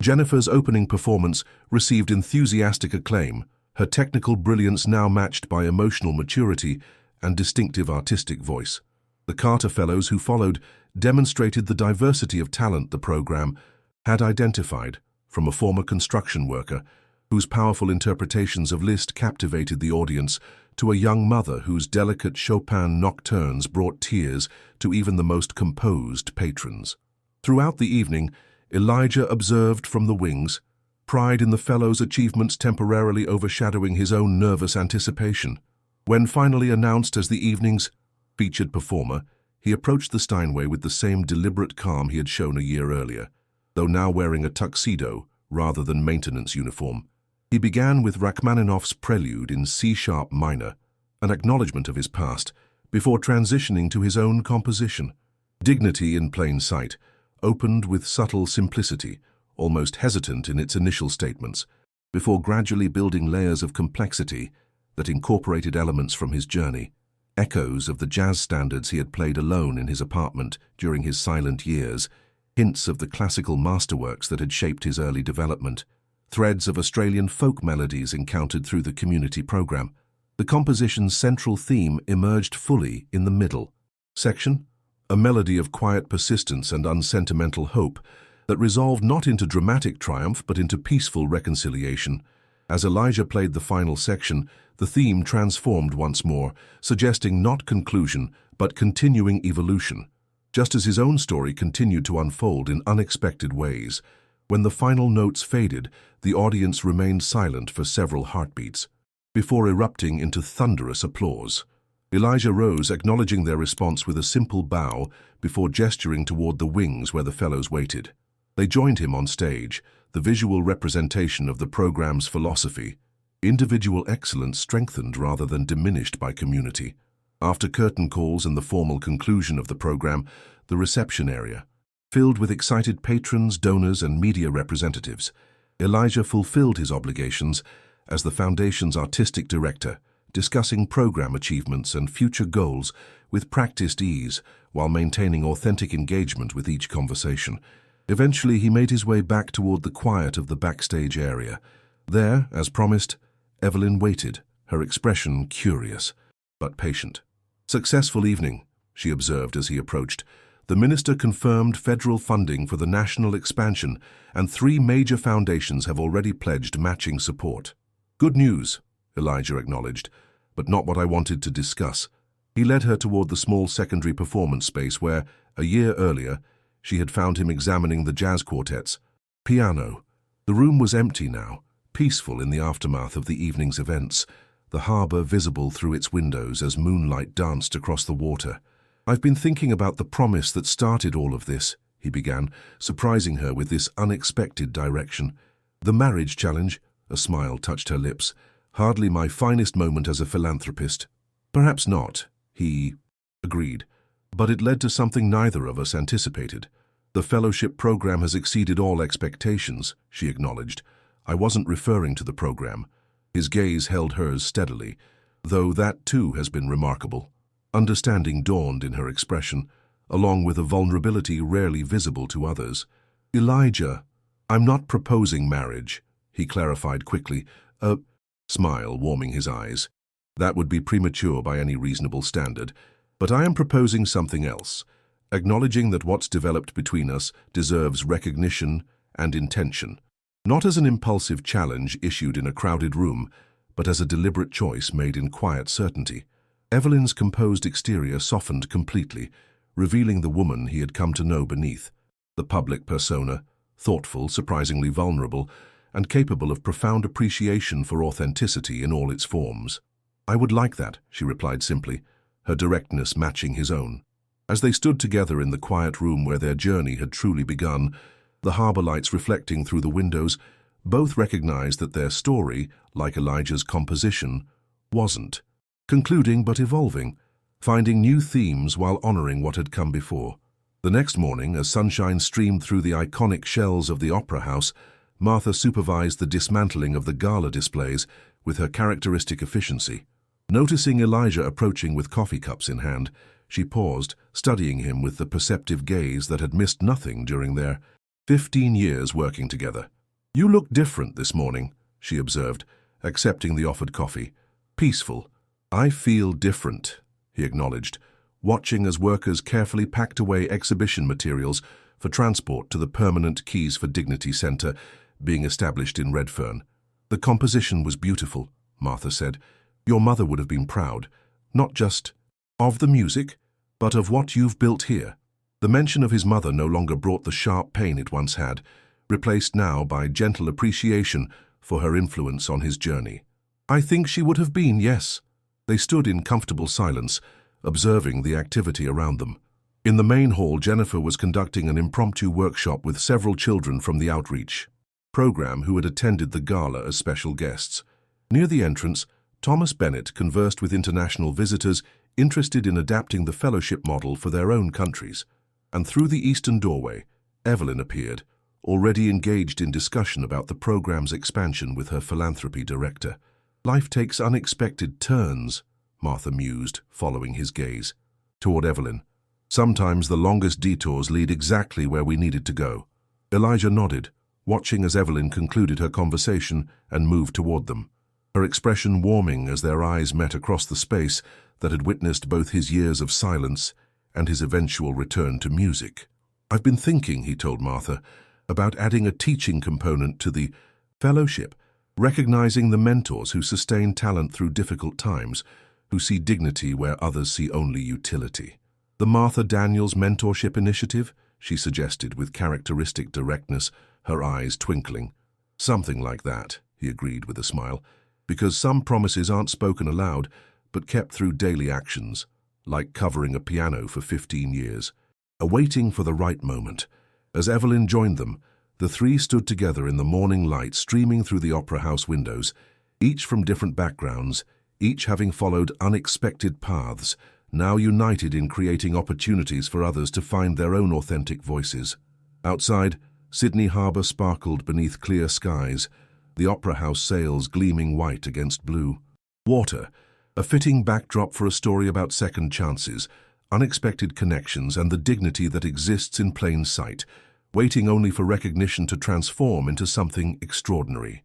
Jennifer's opening performance received enthusiastic acclaim, her technical brilliance now matched by emotional maturity and distinctive artistic voice. The Carter Fellows who followed demonstrated the diversity of talent the program had identified, from a former construction worker whose powerful interpretations of Liszt captivated the audience to a young mother whose delicate Chopin nocturnes brought tears to even the most composed patrons. Throughout the evening, Elijah observed from the wings, pride in the fellows' achievements temporarily overshadowing his own nervous anticipation. When finally announced as the evening's featured performer, he approached the Steinway with the same deliberate calm he had shown a year earlier, though now wearing a tuxedo rather than maintenance uniform. He began with Rachmaninoff's Prelude in C-sharp minor, an acknowledgement of his past, before transitioning to his own composition. Dignity in plain sight, opened with subtle simplicity, almost hesitant in its initial statements, before gradually building layers of complexity that incorporated elements from his journey, echoes of the jazz standards he had played alone in his apartment during his silent years, hints of the classical masterworks that had shaped his early development, threads of Australian folk melodies encountered through the community program. The composition's central theme emerged fully in the middle section, a melody of quiet persistence and unsentimental hope that resolved not into dramatic triumph but into peaceful reconciliation. As Elijah played the final section, the theme transformed once more, suggesting not conclusion but continuing evolution, just as his own story continued to unfold in unexpected ways. When the final notes faded, the audience remained silent for several heartbeats, before erupting into thunderous applause. Elijah rose, acknowledging their response with a simple bow before gesturing toward the wings where the fellows waited. They joined him on stage, the visual representation of the program's philosophy, individual excellence strengthened rather than diminished by community. After curtain calls and the formal conclusion of the program, the reception area, filled with excited patrons, donors, and media representatives, Elijah fulfilled his obligations as the Foundation's artistic director, discussing program achievements and future goals with practiced ease while maintaining authentic engagement with each conversation. Eventually, he made his way back toward the quiet of the backstage area. There, as promised, Evelyn waited, her expression curious, but patient. "Successful evening," she observed as he approached. The minister confirmed federal funding for the national expansion, and 3 major foundations have already pledged matching support. "Good news," Elijah acknowledged, "but not what I wanted to discuss." He led her toward the small secondary performance space where, a year earlier, she had found him examining the jazz quartet's piano. The room was empty now, peaceful in the aftermath of the evening's events, the harbor visible through its windows as moonlight danced across the water. "I've been thinking about the promise that started all of this," he began, surprising her with this unexpected direction. "The marriage challenge," a smile touched her lips, "hardly my finest moment as a philanthropist." "Perhaps not," he agreed, "but it led to something neither of us anticipated. The fellowship program has exceeded all expectations," she acknowledged. "I wasn't referring to the program." His gaze held hers steadily, though that too has been remarkable. Understanding dawned in her expression, along with a vulnerability rarely visible to others. "Elijah, I'm not proposing marriage," he clarified quickly, a smile warming his eyes. "That would be premature by any reasonable standard. But I am proposing something else, acknowledging that what's developed between us deserves recognition and intention. Not as an impulsive challenge issued in a crowded room, but as a deliberate choice made in quiet certainty." Evelyn's composed exterior softened completely, revealing the woman he had come to know beneath. The public persona, thoughtful, surprisingly vulnerable, and capable of profound appreciation for authenticity in all its forms. "I would like that," she replied simply, her directness matching his own. As they stood together in the quiet room where their journey had truly begun, the harbor lights reflecting through the windows, both recognized that their story, like Elijah's composition, wasn't concluding but evolving, finding new themes while honoring what had come before. The next morning, as sunshine streamed through the iconic shells of the Opera House, Martha supervised the dismantling of the gala displays with her characteristic efficiency. Noticing Elijah approaching with coffee cups in hand, she paused, studying him with the perceptive gaze that had missed nothing during their 15 years working together. "You look different this morning," she observed, accepting the offered coffee. Peaceful. "I feel different," he acknowledged, watching as workers carefully packed away exhibition materials for transport to the permanent Keys for Dignity Center being established in Redfern. "The composition was beautiful," Martha said. "Your mother would have been proud, not just of the music, but of what you've built here." The mention of his mother no longer brought the sharp pain it once had, replaced now by gentle appreciation for her influence on his journey. "I think she would have been, yes." They stood in comfortable silence, observing the activity around them. In the main hall, Jennifer was conducting an impromptu workshop with several children from the outreach program who had attended the gala as special guests. Near the entrance, Thomas Bennett conversed with international visitors interested in adapting the fellowship model for their own countries. And through the eastern doorway, Evelyn appeared, already engaged in discussion about the program's expansion with her philanthropy director. "Life takes unexpected turns," Martha mused, following his gaze. Toward Evelyn. "Sometimes the longest detours lead exactly where we needed to go." Elijah nodded, watching as Evelyn concluded her conversation and moved toward them, her expression warming as their eyes met across the space that had witnessed both his years of silence and his eventual return to music. "I've been thinking," he told Martha, "about adding a teaching component to the fellowship, recognizing the mentors who sustain talent through difficult times, who see dignity where others see only utility." "The Martha Daniels Mentorship Initiative?" she suggested with characteristic directness, her eyes twinkling. "Something like that," he agreed with a smile, "because some promises aren't spoken aloud, but kept through daily actions, like covering a piano for 15 years. Awaiting for the right moment. As Evelyn joined them, the three stood together in the morning light streaming through the opera house windows, each from different backgrounds, each having followed unexpected paths, now united in creating opportunities for others to find their own authentic voices. Outside, Sydney Harbour sparkled beneath clear skies, the opera house sails gleaming white against blue. Water, a fitting backdrop for a story about second chances, unexpected connections, and the dignity that exists in plain sight, waiting only for recognition to transform into something extraordinary.